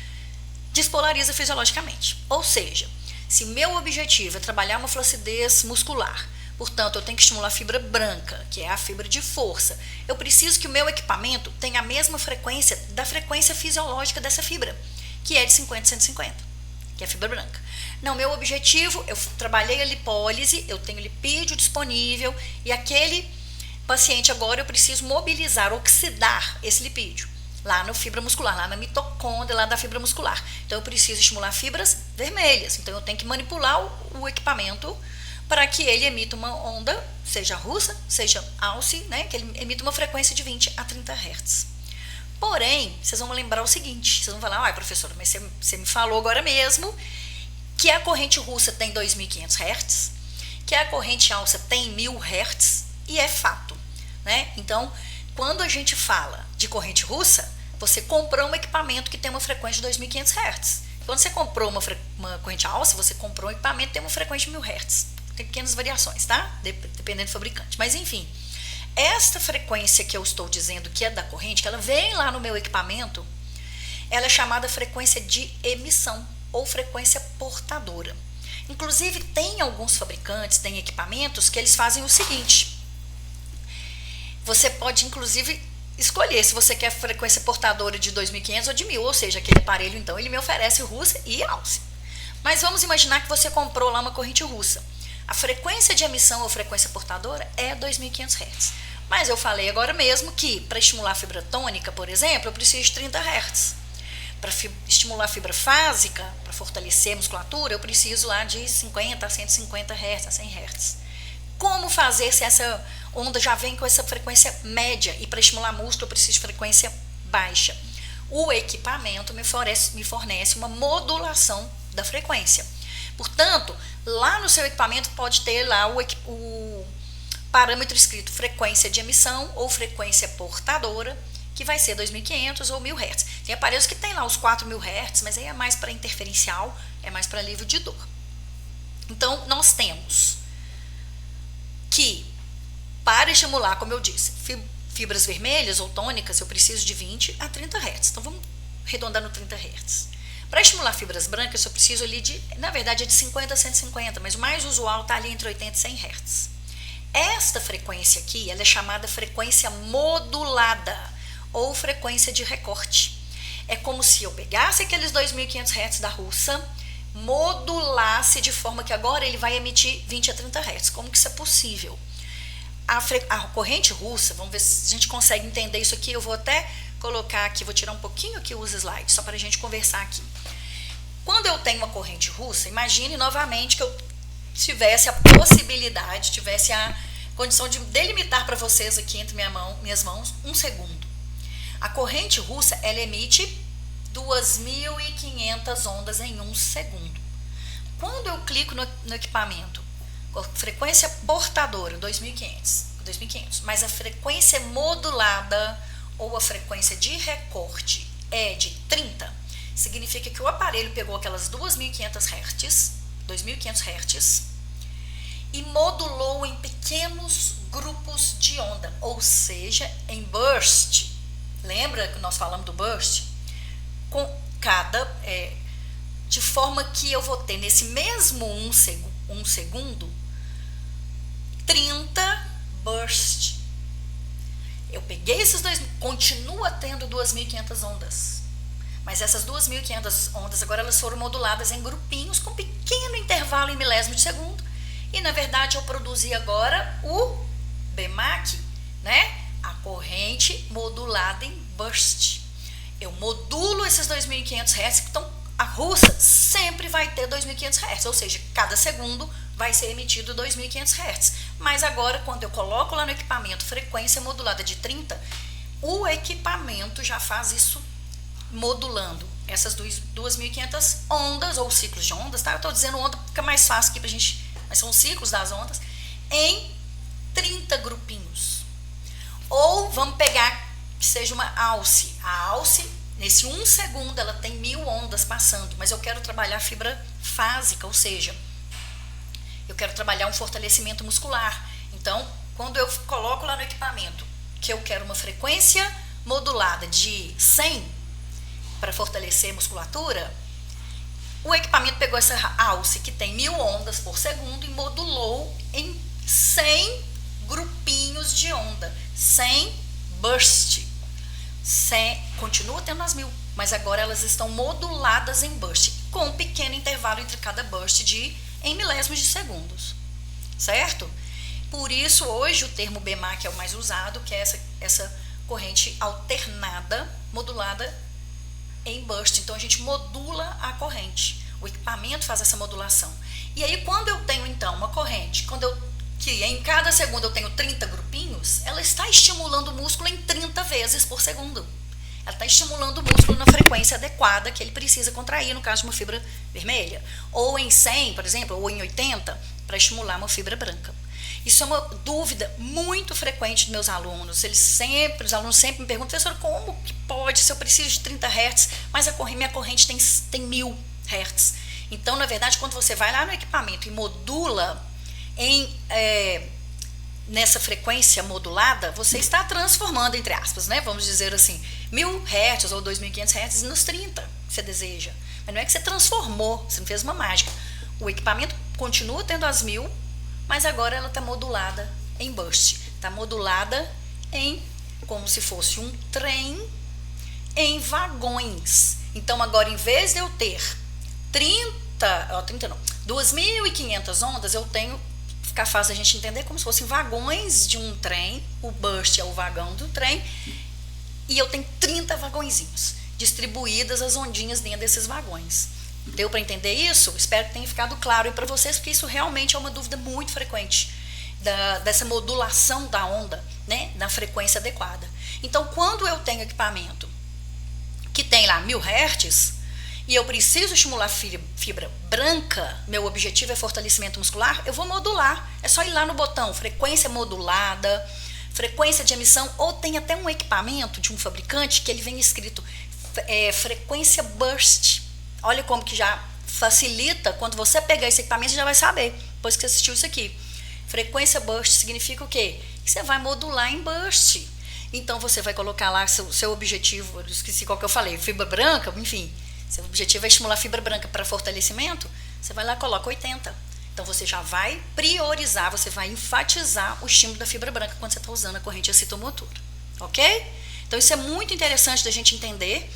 despolariza fisiologicamente. Ou seja, se meu objetivo é trabalhar uma flacidez muscular, portanto, eu tenho que estimular a fibra branca, que é a fibra de força, eu preciso que o meu equipamento tenha a mesma frequência da frequência fisiológica dessa fibra, que é de 50 a 150, que é a fibra branca. Não, meu objetivo, eu trabalhei a lipólise, eu tenho lipídio disponível e aquele paciente agora eu preciso mobilizar, oxidar esse lipídio lá na fibra muscular, lá na mitocôndria, lá da fibra muscular. Então eu preciso estimular fibras vermelhas, então eu tenho que manipular o equipamento para que ele emita uma onda, seja russa, seja alce, né, que ele emita uma frequência de 20 a 30 Hz. Porém, vocês vão lembrar o seguinte, vocês vão falar, ai professora, mas você me falou agora mesmo que a corrente russa tem 2.500 Hz, que a corrente alça tem 1.000 Hz, e é fato, né? Então, quando a gente fala de corrente russa, você comprou um equipamento que tem uma frequência de 2.500 Hz. Quando você comprou uma corrente alça, você comprou um equipamento que tem uma frequência de 1.000 Hz. Tem pequenas variações, tá? Dependendo do fabricante. Mas, enfim, esta frequência que eu estou dizendo que é da corrente, que ela vem lá no meu equipamento, ela é chamada frequência de emissão ou frequência portadora. Inclusive, tem alguns fabricantes, tem equipamentos que eles fazem o seguinte. Você pode, inclusive, escolher se você quer frequência portadora de 2.500 ou de 1.000, ou seja, aquele aparelho, então, ele me oferece russa e alce. Mas vamos imaginar que você comprou lá uma corrente russa. A frequência de emissão ou frequência portadora é 2.500 Hz. Mas eu falei agora mesmo que, para estimular a fibra tônica, por exemplo, eu preciso de 30 Hz. Para estimular a fibra fásica, para fortalecer a musculatura, eu preciso lá de 50 a 150 Hz, a 100 Hz. Como fazer se essa onda já vem com essa frequência média e para estimular músculo eu preciso de frequência baixa? O equipamento me fornece uma modulação da frequência. Portanto, lá no seu equipamento pode ter lá o parâmetro escrito frequência de emissão ou frequência portadora, que vai ser 2.500 ou 1.000 Hz. Tem aparelhos que tem lá os 4.000 Hz, mas aí é mais para interferencial, é mais para alívio de dor. Então, nós temos que, para estimular, como eu disse, fibras vermelhas ou tônicas, eu preciso de 20 a 30 Hz. Então, vamos arredondar no 30 Hz. Para estimular fibras brancas, eu preciso ali de, na verdade, é de 50 a 150, mas o mais usual está ali entre 80 e 100 Hz. Esta frequência aqui, ela é chamada frequência modulada ou frequência de recorte. É como se eu pegasse aqueles 2.500 Hz da russa, modulasse de forma que agora ele vai emitir 20 a 30 Hz. Como que isso é possível? A corrente russa, vamos ver se a gente consegue entender isso aqui. Eu vou até colocar aqui, vou tirar um pouquinho aqui os slides, só para a gente conversar aqui. Quando eu tenho uma corrente russa, imagine novamente que eu tivesse a possibilidade, tivesse a condição de delimitar para vocês aqui entre minhas mãos 1 segundo. A corrente russa, ela emite 2.500 ondas em 1 segundo. Quando eu clico no equipamento, frequência portadora, 2.500, mas a frequência modulada ou a frequência de recorte é de 30, significa que o aparelho pegou aquelas 2.500 Hz e modulou em pequenos grupos de onda, ou seja, em burst. Lembra que nós falamos do burst? Com de forma que eu vou ter nesse mesmo 1 segundo 30 burst. Eu peguei esses dois, continua tendo 2.500 ondas, mas essas 2.500 ondas agora elas foram moduladas em grupinhos com pequeno intervalo em milésimo de segundo, e na verdade eu produzi agora o BMAC, né? A corrente modulada em burst. Eu modulo esses 2.500 Hz, então a russa sempre vai ter 2.500 Hz, ou seja, cada segundo vai ser emitido 2.500 Hz. Mas agora, quando eu coloco lá no equipamento frequência modulada de 30, o equipamento já faz isso modulando essas 2.500 ondas, ou ciclos de ondas, tá? Eu estou dizendo onda, fica mais fácil aqui pra gente, mas são ciclos das ondas, em 30 grupinhos. Ou vamos pegar que seja uma alce. A alce, nesse 1 segundo, ela tem 1.000 ondas passando, mas eu quero trabalhar fibra fásica, ou seja, eu quero trabalhar um fortalecimento muscular. Então, quando eu coloco lá no equipamento que eu quero uma frequência modulada de 100 para fortalecer a musculatura, o equipamento pegou essa alce que tem 1.000 ondas por segundo e modulou em 100 grupinhos de onda, 100 burst. Continua tendo as 1.000, mas agora elas estão moduladas em burst, com um pequeno intervalo entre cada burst em milésimos de segundos, certo? Por isso, hoje, o termo BMAC é o mais usado, que é essa corrente alternada, modulada em burst. Então, a gente modula a corrente. O equipamento faz essa modulação. E aí, quando eu tenho, então, uma corrente, que em cada segundo eu tenho 30 grupinhos, ela está estimulando o músculo em 30 vezes por segundo. Ela está estimulando o músculo na frequência adequada que ele precisa contrair, no caso de uma fibra vermelha. Ou em 100, por exemplo, ou em 80, para estimular uma fibra branca. Isso é uma dúvida muito frequente dos meus alunos. Os alunos sempre me perguntam, professor, como que pode, se eu preciso de 30 Hz, mas minha corrente tem 1.000 Hz. Então, na verdade, quando você vai lá no equipamento e modula nessa frequência modulada, você está transformando, entre aspas, né? Vamos dizer assim, 1.000 Hz ou 2.500 Hz nos 30 que você deseja. Mas não é que você transformou, você não fez uma mágica. O equipamento continua tendo as 1.000, mas agora ela está modulada em burst. Está modulada como se fosse um trem em vagões. Então, agora, em vez de eu ter 2.500 ondas, eu tenho, fica fácil a gente entender, como se fossem vagões de um trem. O burst é o vagão do trem, e eu tenho 30 vagõezinhos, distribuídas as ondinhas dentro desses vagões. Deu para entender isso? Espero que tenha ficado claro para vocês, porque isso realmente é uma dúvida muito frequente, dessa modulação da onda, né, na frequência adequada. Então, quando eu tenho equipamento que tem lá 1.000 Hz, e eu preciso estimular fibra branca, meu objetivo é fortalecimento muscular, eu vou modular. É só ir lá no botão frequência modulada, frequência de emissão, ou tem até um equipamento de um fabricante que ele vem escrito frequência burst. Olha como que já facilita, quando você pegar esse equipamento, você já vai saber, depois que você assistiu isso aqui. Frequência burst significa o quê? Que você vai modular em burst. Então, você vai colocar lá seu objetivo, eu esqueci qual que eu falei, fibra branca, enfim, seu objetivo é estimular fibra branca para fortalecimento, você vai lá e coloca 80. Então, você já vai priorizar, você vai enfatizar o estímulo da fibra branca quando você está usando a corrente excitomotora, ok? Então, isso é muito interessante da gente entender,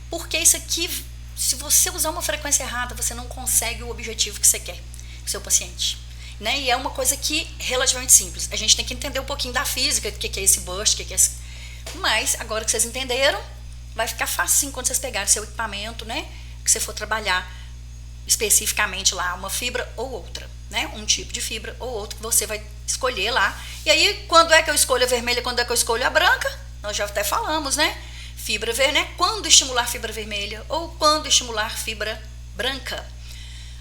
porque isso aqui, se você usar uma frequência errada, você não consegue o objetivo que você quer com o seu paciente. Né? E é uma coisa que relativamente simples. A gente tem que entender um pouquinho da física, o que é esse burst, o que é esse... Mas, agora que vocês entenderam, vai ficar facinho quando vocês pegarem seu equipamento, né? Que você for trabalhar especificamente lá uma fibra ou outra, né? Um tipo de fibra ou outro que você vai escolher lá. E aí, quando é que eu escolho a vermelha, quando é que eu escolho a branca? Nós já até falamos, né? Fibra vermelha, né? Quando estimular fibra vermelha ou quando estimular fibra branca.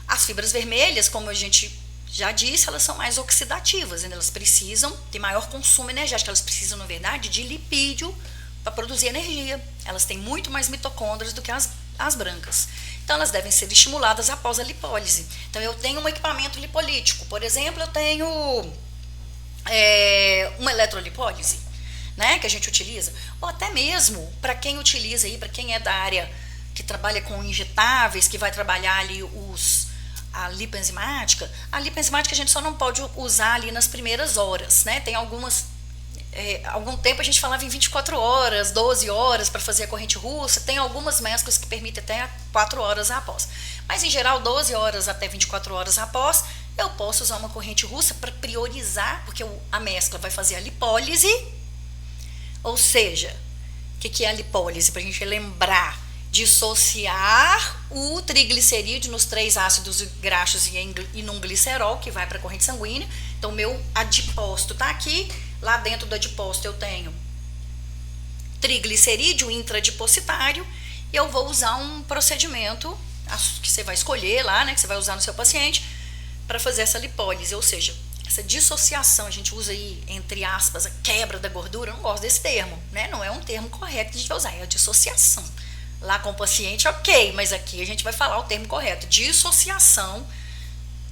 As fibras vermelhas, como a gente já disse, elas são mais oxidativas, né? Elas precisam ter maior consumo energético, elas precisam, na verdade, de lipídio para produzir energia. Elas têm muito mais mitocôndrias do que as brancas. Então, elas devem ser estimuladas após a lipólise. Então, eu tenho um equipamento lipolítico, por exemplo, eu tenho uma eletrolipólise, né, que a gente utiliza, ou até mesmo para quem utiliza aí, para quem é da área que trabalha com injetáveis, que vai trabalhar ali a lipoenzimática. A lipoenzimática a gente só não pode usar ali nas primeiras horas, né? Tem algum tempo a gente falava em 24 horas, 12 horas para fazer a corrente russa. Tem algumas mesclas que permitem até 4 horas após. Mas em geral 12 horas até 24 horas após, eu posso usar uma corrente russa para priorizar, porque a mescla vai fazer a lipólise. Ou seja, o que é a lipólise? Para a gente lembrar, dissociar o triglicerídeo nos 3 ácidos graxos e num glicerol, que vai para a corrente sanguínea. Então, meu adipócito está aqui. Lá dentro do adipócito eu tenho triglicerídeo intradipositário. E eu vou usar um procedimento que você vai escolher lá, né, que você vai usar no seu paciente, para fazer essa lipólise, ou seja, essa dissociação. A gente usa aí, entre aspas, a quebra da gordura. Eu não gosto desse termo, né? Não é um termo correto que a gente vai usar, é a dissociação. Lá com o paciente, ok, mas aqui a gente vai falar o termo correto. Dissociação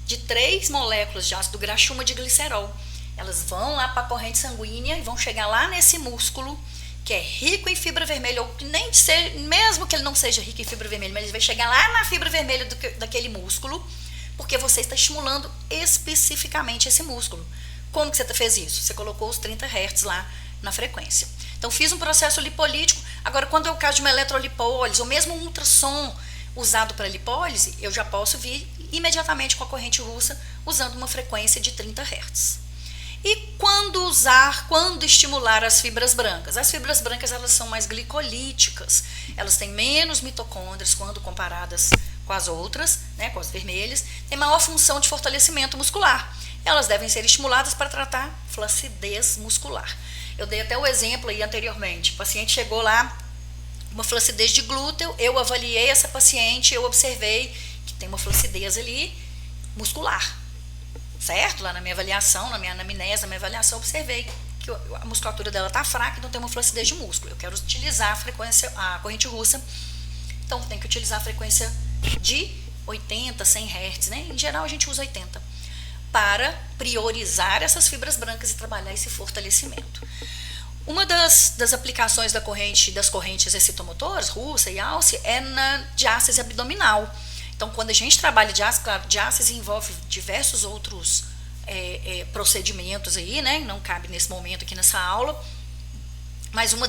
de 3 moléculas de ácido graxo e uma de glicerol. Elas vão lá para a corrente sanguínea e vão chegar lá nesse músculo que é rico em fibra vermelha, ou que nem seja, mesmo que ele não seja rico em fibra vermelha, mas ele vai chegar lá na fibra vermelha daquele músculo, porque você está estimulando especificamente esse músculo. Como que você fez isso? Você colocou os 30 Hz lá na frequência. Então, fiz um processo lipolítico. Agora, quando é o caso de uma eletrolipólise, ou mesmo um ultrassom usado para lipólise, eu já posso vir imediatamente com a corrente russa, usando uma frequência de 30 Hz. E quando estimular as fibras brancas? As fibras brancas, elas são mais glicolíticas, elas têm menos mitocôndrias quando comparadas com as outras, né, com as vermelhas, tem maior função de fortalecimento muscular. Elas devem ser estimuladas para tratar flacidez muscular. Eu dei até o exemplo aí anteriormente, o paciente chegou lá, uma flacidez de glúteo, eu avaliei essa paciente, eu observei que tem uma flacidez ali muscular. Certo? Lá na minha avaliação, na minha anamnese, na minha avaliação, observei que a musculatura dela está fraca, então tem uma flacidez de músculo. Eu quero utilizar a corrente russa, então tem que utilizar a frequência de 80, 100 Hz, né? Em geral a gente usa 80, para priorizar essas fibras brancas e trabalhar esse fortalecimento. Uma das aplicações das correntes excitomotoras, russa e alce, é na diástase abdominal. Então, quando a gente trabalha diástase, claro, diástase envolve diversos outros procedimentos aí, né? Não cabe nesse momento aqui nessa aula, mas um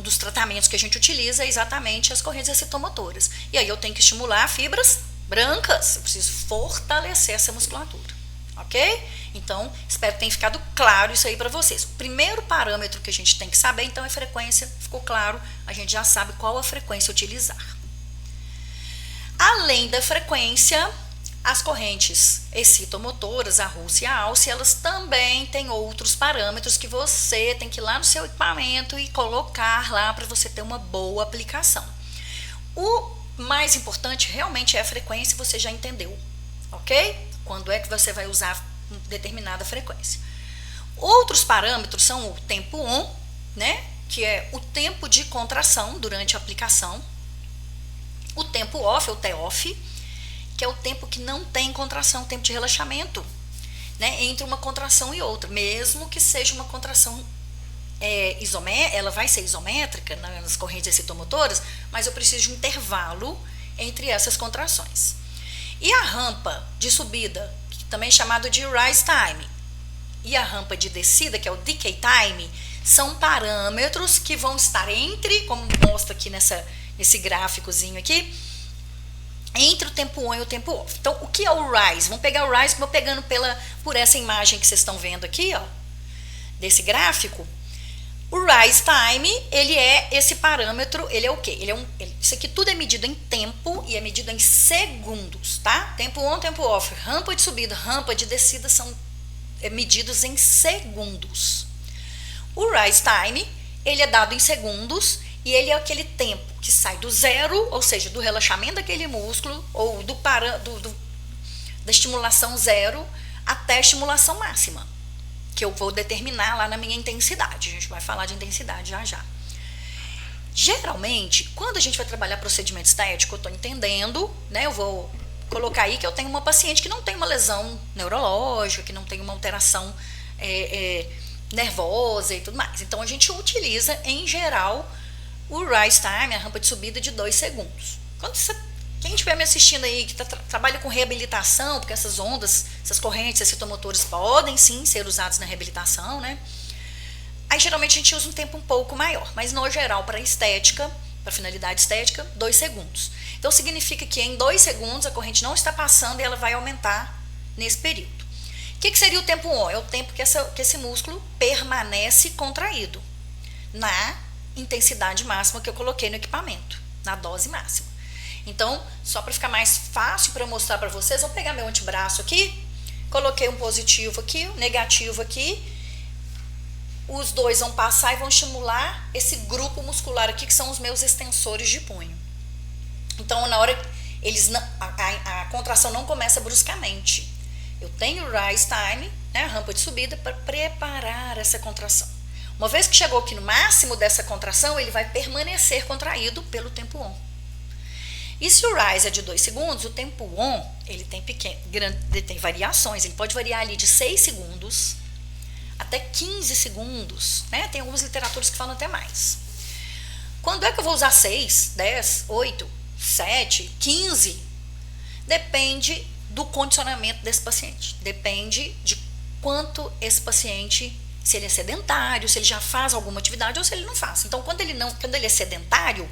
dos tratamentos que a gente utiliza é exatamente as correntes excitomotoras. E aí eu tenho que estimular fibras brancas, eu preciso fortalecer essa musculatura, ok? Então, espero que tenha ficado claro isso aí para vocês. O primeiro parâmetro que a gente tem que saber, então, é frequência. Ficou claro? A gente já sabe qual a frequência utilizar. Além da frequência, as correntes excitomotoras, a russa e a alce, elas também têm outros parâmetros que você tem que ir lá no seu equipamento e colocar lá para você ter uma boa aplicação. O mais importante realmente é a frequência, você já entendeu, ok? Quando é que você vai usar determinada frequência. Outros parâmetros são o tempo on, né, que é o tempo de contração durante a aplicação, o tempo off, ou T-off, que é o tempo que não tem contração, o tempo de relaxamento, né, entre uma contração e outra, mesmo que seja uma contração ela vai ser isométrica nas correntes excitomotoras, mas eu preciso de um intervalo entre essas contrações. E a rampa de subida, que também é chamado de rise time, e a rampa de descida, que é o decay time, são parâmetros que vão estar entre, como mostra aqui nesse gráficozinho aqui, entre o tempo on e o tempo off. Então, o que é o rise? Vamos pegar o rise, vou pegando por essa imagem que vocês estão vendo aqui, ó, desse gráfico. O rise time, ele é esse parâmetro, ele é o quê? Isso aqui tudo é medido em tempo e é medido em segundos, tá? Tempo on, tempo off, rampa de subida, rampa de descida são medidos em segundos. O rise time, ele é dado em segundos e ele é aquele tempo que sai do zero, ou seja, do relaxamento daquele músculo ou da estimulação zero até a estimulação máxima, que eu vou determinar lá na minha intensidade. A gente vai falar de intensidade já já. Geralmente, quando a gente vai trabalhar procedimento estético, eu estou entendendo, né? Eu vou colocar aí que eu tenho uma paciente que não tem uma lesão neurológica, que não tem uma alteração nervosa e tudo mais. Então, a gente utiliza, em geral, o rise time, a rampa de subida de 2 segundos. Quem estiver me assistindo aí, que trabalha com reabilitação, porque essas ondas, essas correntes excitomotoras podem sim ser usadas na reabilitação, né? Aí geralmente a gente usa um tempo um pouco maior, mas no geral para estética, para finalidade estética, 2 segundos. Então significa que em 2 segundos a corrente não está passando e ela vai aumentar nesse período. O que seria o tempo on? É o tempo que esse músculo permanece contraído na intensidade máxima que eu coloquei no equipamento, na dose máxima. Então, só para ficar mais fácil para mostrar para vocês, vou pegar meu antebraço aqui, coloquei um positivo aqui, um negativo aqui, os dois vão passar e vão estimular esse grupo muscular aqui, que são os meus extensores de punho. Então, na hora a contração não começa bruscamente. Eu tenho o rise time, né, a rampa de subida, para preparar essa contração. Uma vez que chegou aqui no máximo dessa contração, ele vai permanecer contraído pelo tempo on. E se o rise é de 2 segundos, o tempo on, ele tem variações, ele pode variar ali de 6 segundos até 15 segundos, né? Tem algumas literaturas que falam até mais. Quando é que eu vou usar 6, 10, 8, 7, 15? Depende do condicionamento desse paciente, depende de quanto esse paciente, se ele é sedentário, se ele já faz alguma atividade ou se ele não faz. Então, quando ele é sedentário,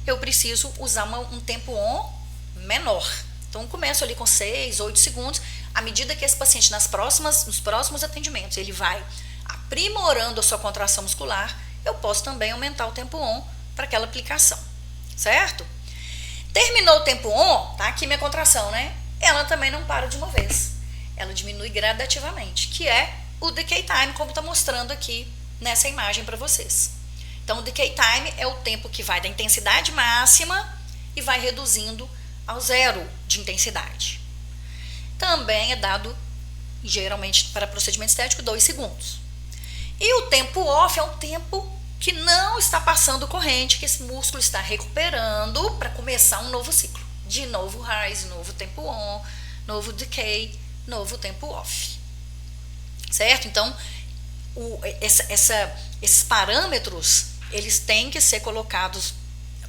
eu preciso usar um tempo on menor. Então, eu começo ali com 6, 8 segundos. À medida que esse paciente, nos próximos atendimentos, ele vai aprimorando a sua contração muscular, eu posso também aumentar o tempo on para aquela aplicação, certo? Terminou o tempo on, tá aqui minha contração, né? Ela também não para de uma vez. Ela diminui gradativamente, que é o decay time, como está mostrando aqui nessa imagem para vocês. Então, o decay time é o tempo que vai da intensidade máxima e vai reduzindo ao zero de intensidade. Também é dado, geralmente, para procedimento estético, 2 segundos. E o tempo off é o tempo que não está passando corrente, que esse músculo está recuperando para começar um novo ciclo. De novo rise, novo tempo on, novo decay, novo tempo off. Certo? Então, esses parâmetros, eles têm que ser colocados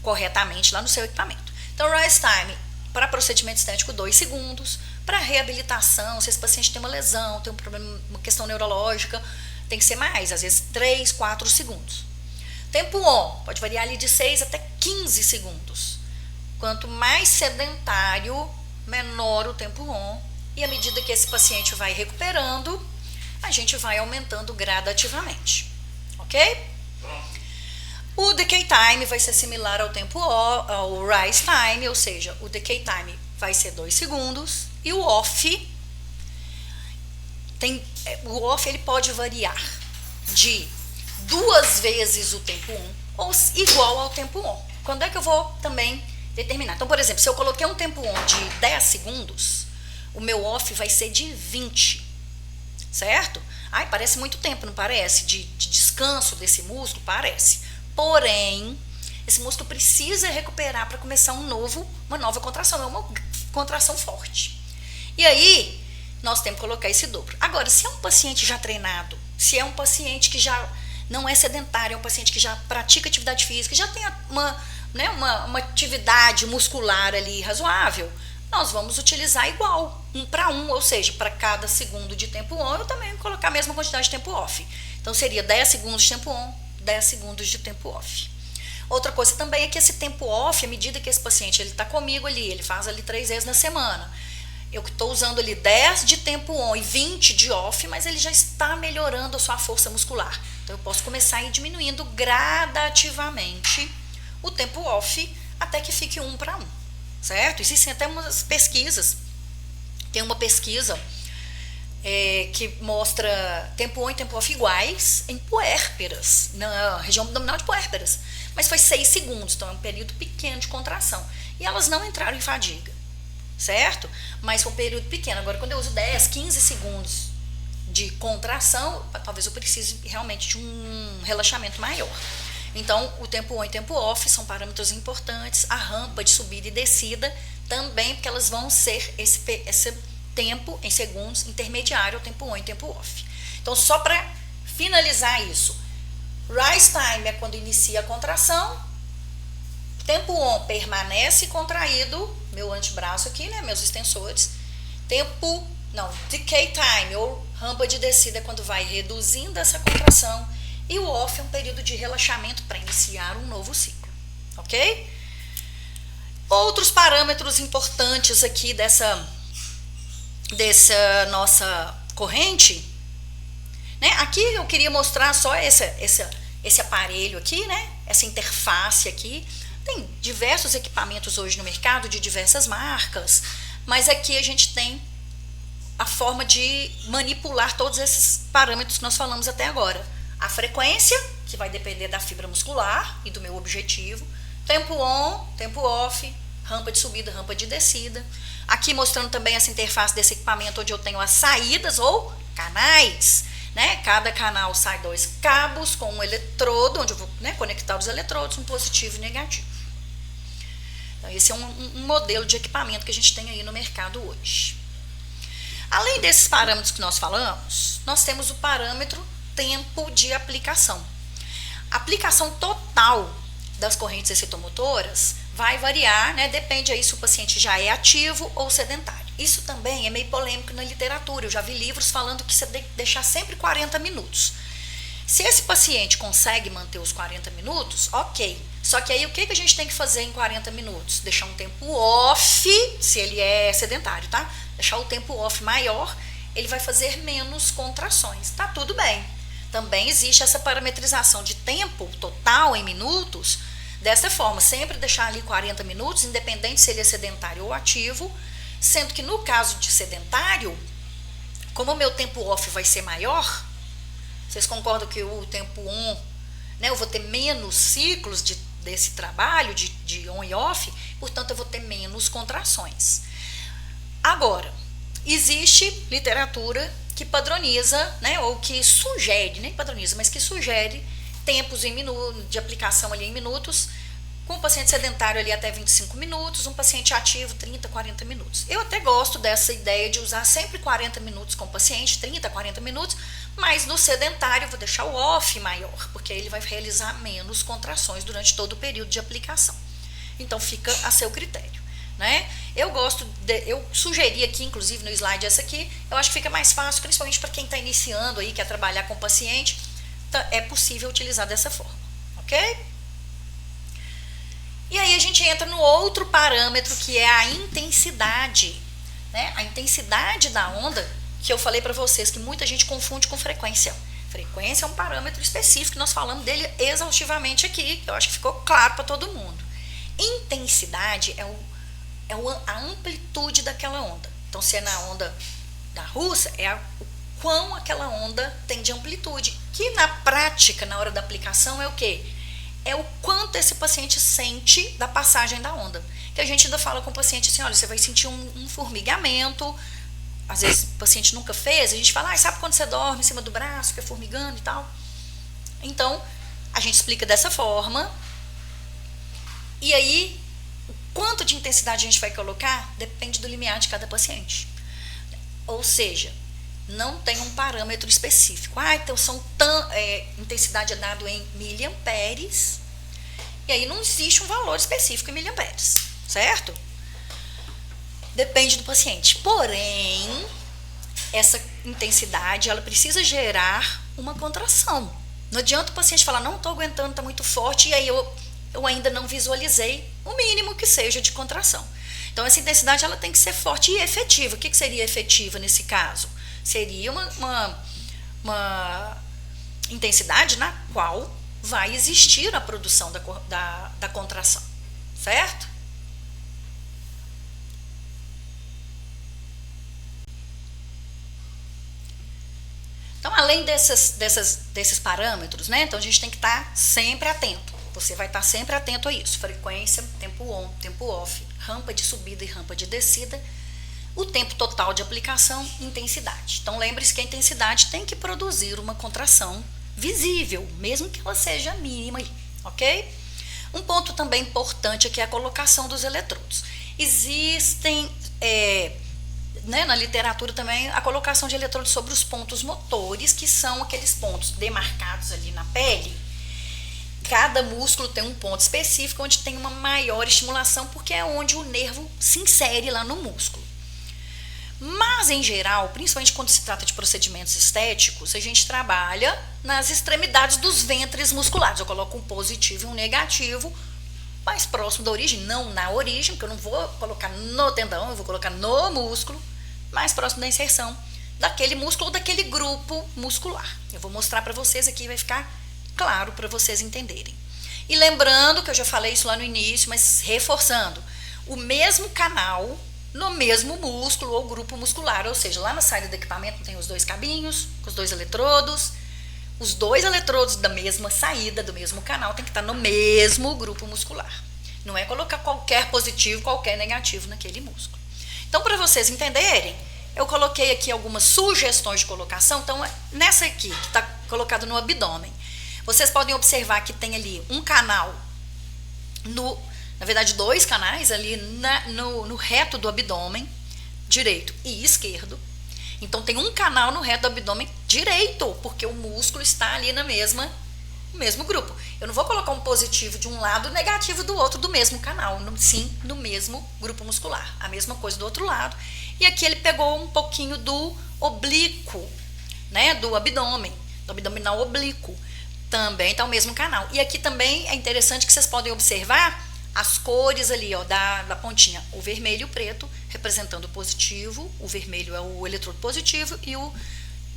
corretamente lá no seu equipamento. Então, rise time para procedimento estético, 2 segundos. Para reabilitação, se esse paciente tem uma lesão, tem um problema, uma questão neurológica, tem que ser mais, às vezes 3, 4 segundos. Tempo on, pode variar ali de 6 até 15 segundos. Quanto mais sedentário, menor o tempo on. E à medida que esse paciente vai recuperando, a gente vai aumentando gradativamente. Ok? O decay time vai ser similar ao tempo ao rise time, ou seja, o decay time vai ser 2 segundos e o off ele pode variar de 2 vezes o tempo on ou igual ao tempo on. Quando é que eu vou também determinar? Então, por exemplo, se eu coloquei um tempo on de 10 segundos, o meu off vai ser de 20, certo? Ai, parece muito tempo, não parece? De descanso desse músculo? Parece. Porém, esse músculo precisa recuperar para começar uma nova contração, é uma contração forte. E aí, nós temos que colocar esse dobro. Agora, se é um paciente já treinado, se é um paciente que já não é sedentário, é um paciente que já pratica atividade física, já tem uma atividade muscular ali razoável, nós vamos utilizar igual, 1 para 1, ou seja, para cada segundo de tempo on, eu também vou colocar a mesma quantidade de tempo off. Então, seria 10 segundos de tempo on, 10 segundos de tempo off. Outra coisa também é que esse tempo off, à medida que esse paciente está comigo ali, ele faz ali 3 vezes na semana, eu estou usando ali 10 de tempo on e 20 de off, mas ele já está melhorando a sua força muscular. Então, eu posso começar a ir diminuindo gradativamente o tempo off até que fique 1 para 1, certo? Existem até umas pesquisas. Tem uma pesquisa que mostra tempo on e tempo off iguais em puérperas, na região abdominal de puérperas. Mas foi 6 segundos, então é um período pequeno de contração. E elas não entraram em fadiga, certo? Mas foi um período pequeno. Agora, quando eu uso 10, 15 segundos de contração, talvez eu precise realmente de um relaxamento maior. Então, o tempo on e tempo off são parâmetros importantes. A rampa de subida e descida também, porque elas vão ser esse tempo em segundos intermediário ao tempo on e tempo off. Então, só para finalizar isso, rise time é quando inicia a contração, tempo on permanece contraído, meu antebraço aqui, né, meus extensores, decay time ou rampa de descida é quando vai reduzindo essa contração, e o off é um período de relaxamento para iniciar um novo ciclo, ok? Outros parâmetros importantes aqui dessa nossa corrente, né? Aqui eu queria mostrar só esse aparelho aqui, né? Essa interface aqui. Tem diversos equipamentos hoje no mercado de diversas marcas, mas aqui a gente tem a forma de manipular todos esses parâmetros que nós falamos até agora. A frequência, que vai depender da fibra muscular e do meu objetivo, tempo on, tempo off, rampa de subida, rampa de descida. Aqui mostrando também essa interface desse equipamento onde eu tenho as saídas ou canais, né? Cada canal sai 2 cabos com um eletrodo, onde eu vou, né, conectar os eletrodos, um positivo e negativo. Então, esse é um modelo de equipamento que a gente tem aí no mercado hoje. Além desses parâmetros que nós falamos, nós temos o parâmetro tempo de aplicação. A aplicação total das correntes excitomotoras vai variar, né? Depende aí se o paciente já é ativo ou sedentário. Isso também é meio polêmico na literatura. Eu já vi livros falando que você tem que deixar sempre 40 minutos. Se esse paciente consegue manter os 40 minutos, ok. Só que aí o que a gente tem que fazer em 40 minutos? Deixar um tempo off, se ele é sedentário, tá? Deixar o tempo off maior, ele vai fazer menos contrações. Tá tudo bem. Também existe essa parametrização de tempo total em minutos, dessa forma, sempre deixar ali 40 minutos, independente se ele é sedentário ou ativo, sendo que no caso de sedentário, como o meu tempo off vai ser maior, vocês concordam que o tempo on, né, eu vou ter menos ciclos desse trabalho de on e off, portanto eu vou ter menos contrações. Agora, existe literatura que padroniza, né, ou que sugere, nem padroniza, mas que sugere tempos em minutos, de aplicação ali em minutos, com o paciente sedentário ali até 25 minutos, um paciente ativo 30, 40 minutos. Eu até gosto dessa ideia de usar sempre 40 minutos com o paciente, 30, 40 minutos, mas no sedentário eu vou deixar o off maior, porque ele vai realizar menos contrações durante todo o período de aplicação. Então fica a seu critério, né? Eu sugeri aqui, inclusive no slide essa aqui, eu acho que fica mais fácil, principalmente para quem está iniciando aí, quer trabalhar com o paciente, é possível utilizar dessa forma, ok? E aí a gente entra no outro parâmetro, que é a intensidade, né? A intensidade da onda, que eu falei para vocês que muita gente confunde com frequência. Frequência é um parâmetro específico, nós falamos dele exaustivamente aqui, eu acho que ficou claro para todo mundo. Intensidade é a amplitude daquela onda. Então, se é na onda da russa, é o quão aquela onda tem de amplitude, que na prática, na hora da aplicação, é o quê? É o quanto esse paciente sente da passagem da onda. Que a gente ainda fala com o paciente assim, olha, você vai sentir um formigamento às vezes o paciente nunca fez, a gente fala, sabe quando você dorme em cima do braço, fica formigando e tal? Então, a gente explica dessa forma. E aí, o quanto de intensidade a gente vai colocar depende do limiar de cada paciente. Ou seja, não tem um parâmetro específico. Então intensidade é dado em miliamperes, e aí não existe um valor específico em miliamperes, certo? Depende do paciente. Porém, essa intensidade, ela precisa gerar uma contração. Não adianta o paciente falar, não estou aguentando, está muito forte, e aí eu ainda não visualizei o mínimo que seja de contração. Então, essa intensidade ela tem que ser forte e efetiva. O que seria efetiva nesse caso? Seria uma intensidade na qual vai existir a produção da contração, certo? Então, além desses parâmetros, né? Então, a gente tem que estar sempre atento. Você vai estar sempre atento a isso. Frequência, tempo on, tempo off, rampa de subida e rampa de descida, o tempo total de aplicação e intensidade. Então, lembre-se que a intensidade tem que produzir uma contração visível, mesmo que ela seja mínima, ok? Um ponto também importante aqui é a colocação dos eletrodos. Existem, na literatura também, a colocação de eletrodos sobre os pontos motores, que são aqueles pontos demarcados ali na pele. Cada músculo tem um ponto específico onde tem uma maior estimulação, porque é onde o nervo se insere lá no músculo. Mas, em geral, principalmente quando se trata de procedimentos estéticos, a gente trabalha nas extremidades dos ventres musculares. Eu coloco um positivo e um negativo mais próximo da origem, não na origem, porque eu não vou colocar no tendão, eu vou colocar no músculo, mais próximo da inserção daquele músculo ou daquele grupo muscular. Eu vou mostrar para vocês aqui, vai ficar claro para vocês entenderem. E lembrando que eu já falei isso lá no início, mas reforçando, o mesmo canal no mesmo músculo ou grupo muscular, ou seja, lá na saída do equipamento tem os dois cabinhos, com os dois eletrodos da mesma saída, do mesmo canal, tem que estar no mesmo grupo muscular. Não é colocar qualquer positivo, qualquer negativo naquele músculo. Então, para vocês entenderem, eu coloquei aqui algumas sugestões de colocação. Então, nessa aqui, que está colocado no abdômen, vocês podem observar que tem ali um canal, na verdade, dois canais ali no reto do abdômen, direito e esquerdo. Então, tem um canal no reto do abdômen direito, porque o músculo está ali no mesmo grupo. Eu não vou colocar um positivo de um lado e negativo do outro do mesmo canal, sim, no mesmo grupo muscular. A mesma coisa do outro lado. E aqui ele pegou um pouquinho do oblíquo, né, do abdômen, do abdominal oblíquo. Também está o mesmo canal. E aqui também é interessante que vocês podem observar as cores ali, ó, da pontinha. O vermelho e o preto representando o positivo, o vermelho é o eletrodo positivo e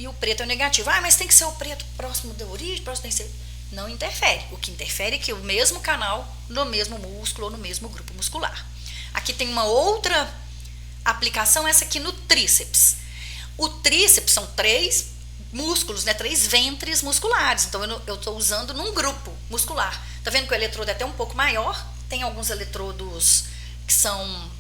o preto é o negativo. Mas tem que ser o preto próximo da origem, próximo da... Não interfere. O que interfere é que o mesmo canal no mesmo músculo ou no mesmo grupo muscular. Aqui tem uma outra aplicação, essa aqui no tríceps. O tríceps são 3 músculos, né, 3 ventres musculares. Então, eu estou usando num grupo muscular. Tá vendo que o eletrodo é até um pouco maior? Tem alguns eletrodos que são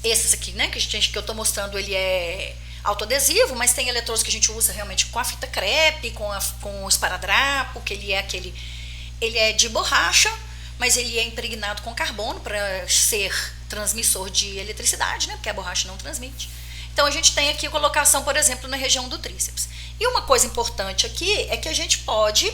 esses aqui, né, que eu estou mostrando, ele é autoadesivo, mas tem eletrodos que a gente usa realmente com a fita crepe, com o esparadrapo, que ele é de borracha, mas ele é impregnado com carbono para ser transmissor de eletricidade, né, porque a borracha não transmite. Então, a gente tem aqui a colocação, por exemplo, na região do tríceps. E uma coisa importante aqui é que a gente pode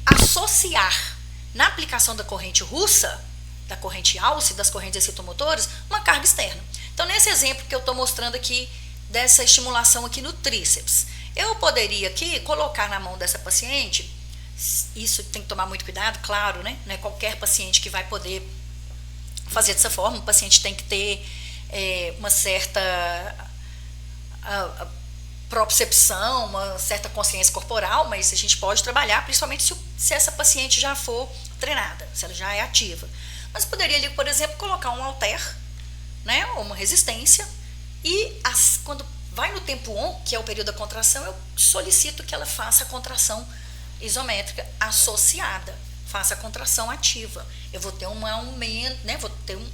associar na aplicação da corrente russa, da corrente Alce, das correntes excitomotoras, uma carga externa. Então, nesse exemplo que eu estou mostrando aqui, dessa estimulação aqui no tríceps, eu poderia aqui colocar na mão dessa paciente, isso tem que tomar muito cuidado, claro, né? Não é qualquer paciente que vai poder fazer dessa forma, o paciente tem que ter uma certa propriocepção, uma certa consciência corporal, mas a gente pode trabalhar, principalmente se essa paciente já for treinada, se ela já é ativa. Mas poderia ali, por exemplo, colocar um halter, né, ou uma resistência, e quando vai no tempo on, que é o período da contração, eu solicito que ela faça a contração isométrica associada, faça a contração ativa. Eu vou ter um aumento, né, vou ter um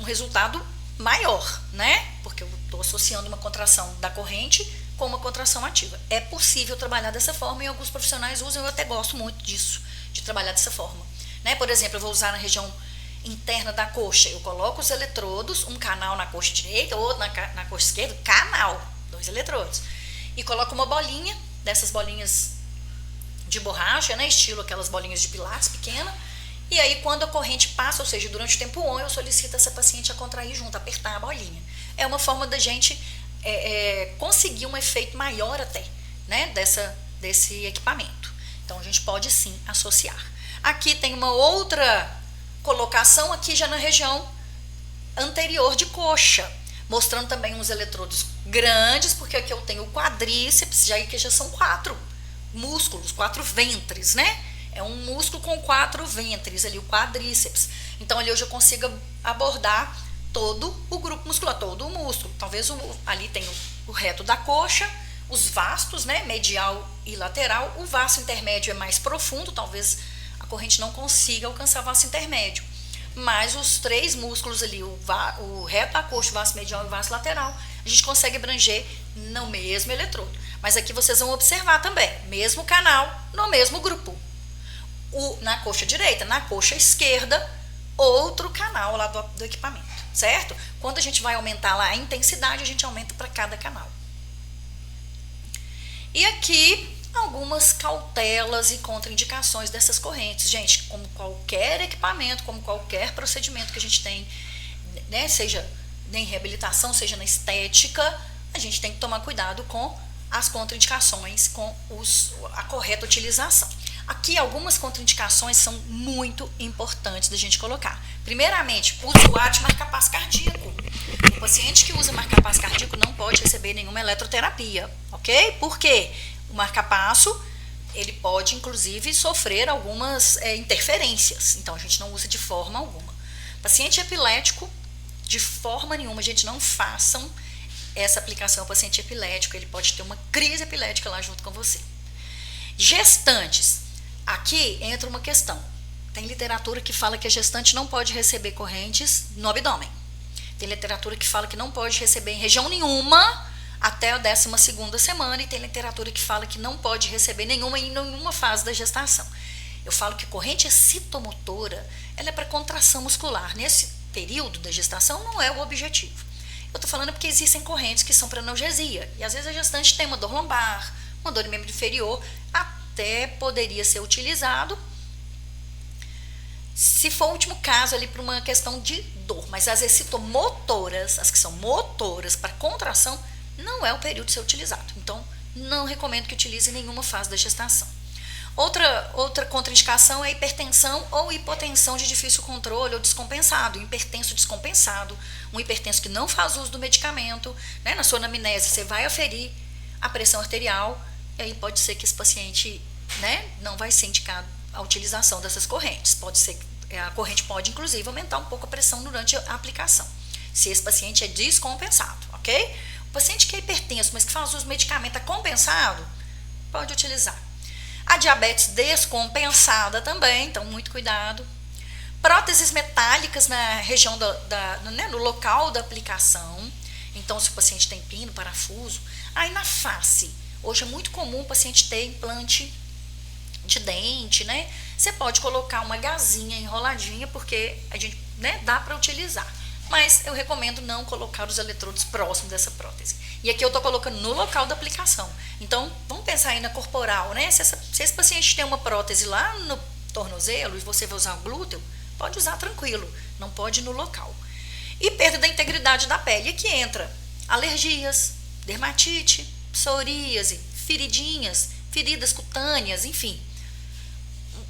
resultado maior, né? Porque eu estou associando uma contração da corrente com uma contração ativa. É possível trabalhar dessa forma e alguns profissionais usam, eu até gosto muito disso, de trabalhar dessa forma. Né? Por exemplo, eu vou usar na região interna da coxa, eu coloco os eletrodos, um canal na coxa direita, outro na coxa esquerda, canal, 2 eletrodos. E coloco uma bolinha, dessas bolinhas de borracha, né? Estilo aquelas bolinhas de pilates pequena. E aí, quando a corrente passa, ou seja, durante o tempo 1, eu solicito essa paciente a contrair junto, apertar a bolinha. É uma forma da gente conseguir um efeito maior até, né, desse equipamento. Então, a gente pode sim associar. Aqui tem uma outra colocação, aqui já na região anterior de coxa, mostrando também uns eletrodos grandes, porque aqui eu tenho o quadríceps, que já são 4 músculos, 4 ventres, né? É um músculo com 4 ventres ali, o quadríceps. Então, ali eu já consigo abordar todo o grupo muscular, todo o músculo. Talvez ali tem o reto da coxa, os vastos, né, medial e lateral. O vasto intermédio é mais profundo, talvez a corrente não consiga alcançar o vasto intermédio. Mas os 3 músculos ali, o reto da coxa, o vasto medial e o vasto lateral, a gente consegue abranger no mesmo eletrodo. Mas aqui vocês vão observar também, mesmo canal, no mesmo grupo. Na coxa direita, na coxa esquerda, outro canal lá do equipamento, certo? Quando a gente vai aumentar lá a intensidade, a gente aumenta para cada canal. E aqui, algumas cautelas e contraindicações dessas correntes. Gente, como qualquer equipamento, como qualquer procedimento que a gente tem, né, seja em reabilitação, seja na estética, a gente tem que tomar cuidado com as contraindicações, com a correta utilização. Aqui algumas contraindicações são muito importantes da gente colocar. Primeiramente, o usuário de marca-passo cardíaco. O paciente que usa marca-passo cardíaco não pode receber nenhuma eletroterapia, ok? Por quê? O marca-passo, ele pode inclusive sofrer algumas interferências, então a gente não usa de forma alguma. Paciente epilético, de forma nenhuma, a gente não façam essa aplicação ao paciente epilético, ele pode ter uma crise epilética lá junto com você. Gestantes. Aqui entra uma questão. Tem literatura que fala que a gestante não pode receber correntes no abdômen. Tem literatura que fala que não pode receber em região nenhuma até a 12ª semana, e tem literatura que fala que não pode receber nenhuma em nenhuma fase da gestação. Eu falo que corrente excitomotora, ela é para contração muscular. Nesse período da gestação não é o objetivo. Eu estou falando porque existem correntes que são para analgesia, e às vezes a gestante tem uma dor lombar, uma dor em membro inferior, até poderia ser utilizado se for o último caso ali para uma questão de dor, mas as excitomotoras, as que são motoras para contração, não é o período de ser utilizado. Então, não recomendo que utilize em nenhuma fase da gestação. Outra contraindicação é hipertensão ou hipotensão de difícil controle ou descompensado, hipertenso descompensado, um hipertenso que não faz uso do medicamento, né? Na sua anamnese você vai aferir a pressão arterial, e aí pode ser que esse paciente, né, não vai ser indicado a utilização dessas correntes. Pode ser que a corrente pode, inclusive, aumentar um pouco a pressão durante a aplicação, se esse paciente é descompensado, ok? O paciente que é hipertenso, mas que faz uso do medicamento é compensado, pode utilizar. A diabetes descompensada também, então muito cuidado. Próteses metálicas na região né, no local da aplicação. Então, se o paciente tem pino, parafuso. Aí na face, hoje é muito comum o paciente ter implante de dente, né? Você pode colocar uma gazinha enroladinha, porque a gente, né, dá para utilizar. Mas eu recomendo não colocar os eletrodos próximos dessa prótese. E aqui eu estou colocando no local da aplicação. Então, vamos pensar aí na corporal, né? Se esse paciente tem uma prótese lá no tornozelo e você vai usar o glúteo, pode usar tranquilo, não pode no local. E perda da integridade da pele. Aqui entra alergias, dermatite, psoríase, feridinhas, feridas cutâneas, enfim.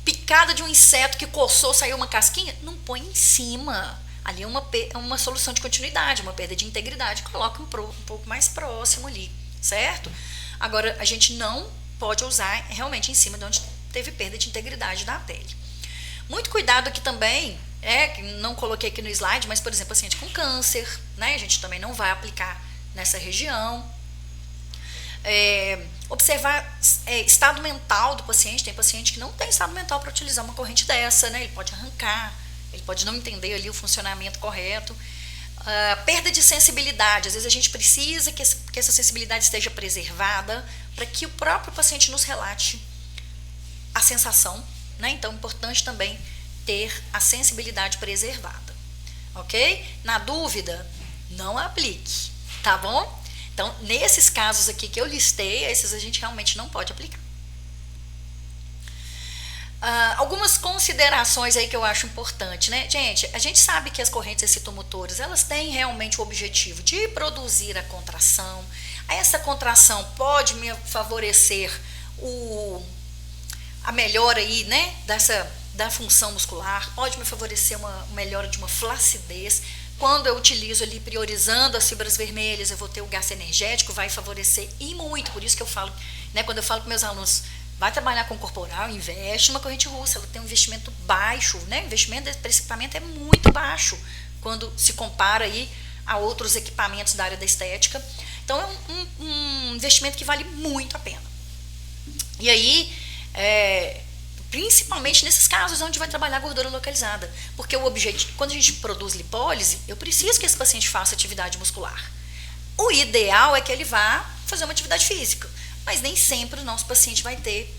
Picada de um inseto que coçou, saiu uma casquinha, não põe em cima. Ali é uma solução de continuidade, uma perda de integridade, coloca um pouco mais próximo ali, certo? Agora, a gente não pode usar realmente em cima de onde teve perda de integridade da pele. Muito cuidado aqui também, que não coloquei aqui no slide, mas, por exemplo, paciente com câncer, né? A gente também não vai aplicar nessa região. Observar estado mental do paciente. Tem paciente que não tem estado mental para utilizar uma corrente dessa, né? Ele pode arrancar, ele pode não entender ali o funcionamento correto. Perda de sensibilidade. Às vezes a gente precisa que essa sensibilidade esteja preservada para que o próprio paciente nos relate a sensação, né? Então é importante também ter a sensibilidade preservada, ok? Na dúvida, não aplique, tá bom? Então, nesses casos aqui que eu listei, esses a gente realmente não pode aplicar. Algumas considerações aí que eu acho importante, né? Gente, a gente sabe que as correntes excitomotoras, elas têm realmente o objetivo de produzir a contração. Essa contração pode me favorecer a melhora aí, né, da função muscular, pode me favorecer uma melhora de uma flacidez. Quando eu utilizo ali, priorizando as fibras vermelhas, eu vou ter o gasto energético, vai favorecer e muito. Por isso que eu falo, né, quando eu falo com meus alunos, vai trabalhar com corporal, investe numa corrente russa, ela tem um investimento baixo, né? O investimento desse equipamento é muito baixo quando se compara aí a outros equipamentos da área da estética. Então é um investimento que vale muito a pena. E aí, principalmente nesses casos onde vai trabalhar gordura localizada, porque o objetivo, quando a gente produz lipólise, eu preciso que esse paciente faça atividade muscular. O ideal é que ele vá fazer uma atividade física, mas nem sempre o nosso paciente vai ter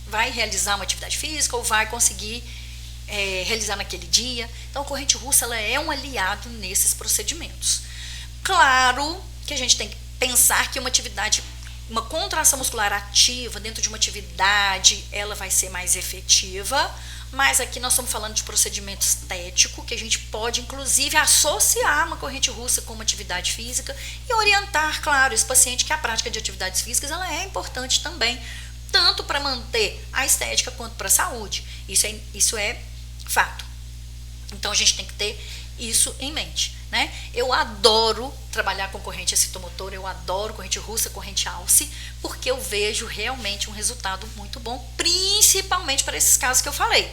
vai realizar uma atividade física ou vai conseguir realizar naquele dia. Então a corrente russa, ela é um aliado nesses procedimentos. Claro que a gente tem que pensar que uma contração muscular ativa dentro de uma atividade, ela vai ser mais efetiva, mas aqui nós estamos falando de procedimento estético, que a gente pode inclusive associar uma corrente russa com uma atividade física e orientar, claro, esse paciente que a prática de atividades físicas, ela é importante também, tanto para manter a estética quanto para a saúde. Isso é fato. Então a gente tem que ter isso em mente, né? Eu adoro trabalhar com corrente excitomotora, eu adoro corrente russa, corrente alce, porque eu vejo realmente um resultado muito bom, principalmente para esses casos que eu falei,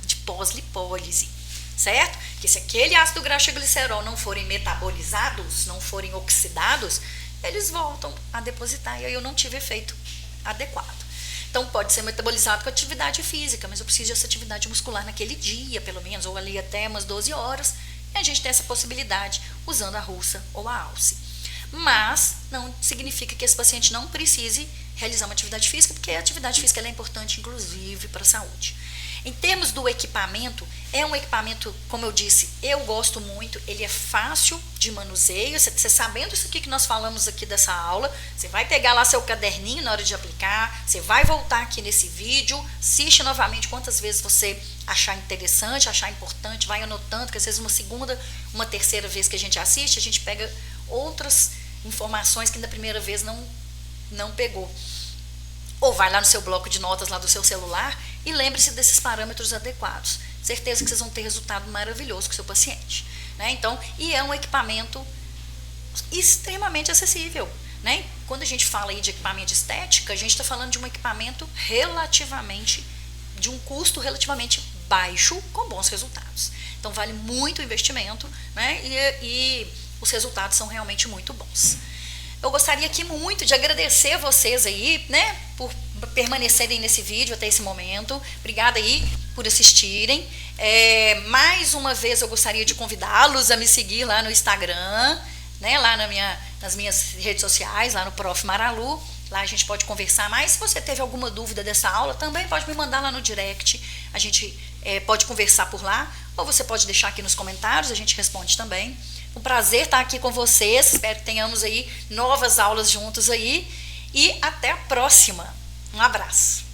de pós-lipólise, certo? Porque se aquele ácido graxo e glicerol não forem metabolizados, não forem oxidados, eles voltam a depositar e aí eu não tive efeito adequado. Então pode ser metabolizado com atividade física, mas eu preciso dessa atividade muscular naquele dia, pelo menos, ou ali até umas 12 horas, e a gente tem essa possibilidade usando a russa ou a alce. Mas não significa que esse paciente não precise realizar uma atividade física, porque a atividade física ela é importante, inclusive, para a saúde. Em termos do equipamento, é um equipamento, como eu disse, eu gosto muito, ele é fácil de manuseio. Você sabendo isso aqui que nós falamos aqui dessa aula, você vai pegar lá seu caderninho na hora de aplicar, você vai voltar aqui nesse vídeo, assiste novamente quantas vezes você achar interessante, achar importante, vai anotando, que às vezes uma segunda, uma terceira vez que a gente assiste, a gente pega outras informações que na primeira vez não pegou. Ou vai lá no seu bloco de notas lá do seu celular e lembre-se desses parâmetros adequados. Certeza que vocês vão ter resultado maravilhoso com o seu paciente, né? Então, e é um equipamento extremamente acessível, né? Quando a gente fala aí de equipamento de estética, a gente está falando de um equipamento de um custo relativamente baixo, com bons resultados. Então, vale muito o investimento, né? E os resultados são realmente muito bons. Eu gostaria aqui muito de agradecer a vocês aí, né, por permanecerem nesse vídeo até esse momento. Obrigada aí por assistirem. Mais uma vez eu gostaria de convidá-los a me seguir lá no Instagram, né, lá nas minhas redes sociais, lá no Prof. Maralu. Lá a gente pode conversar mais. Se você teve alguma dúvida dessa aula, também pode me mandar lá no direct. A gente pode conversar por lá, ou você pode deixar aqui nos comentários, a gente responde também. Um prazer estar aqui com vocês, espero que tenhamos aí novas aulas juntos aí e até a próxima. Um abraço.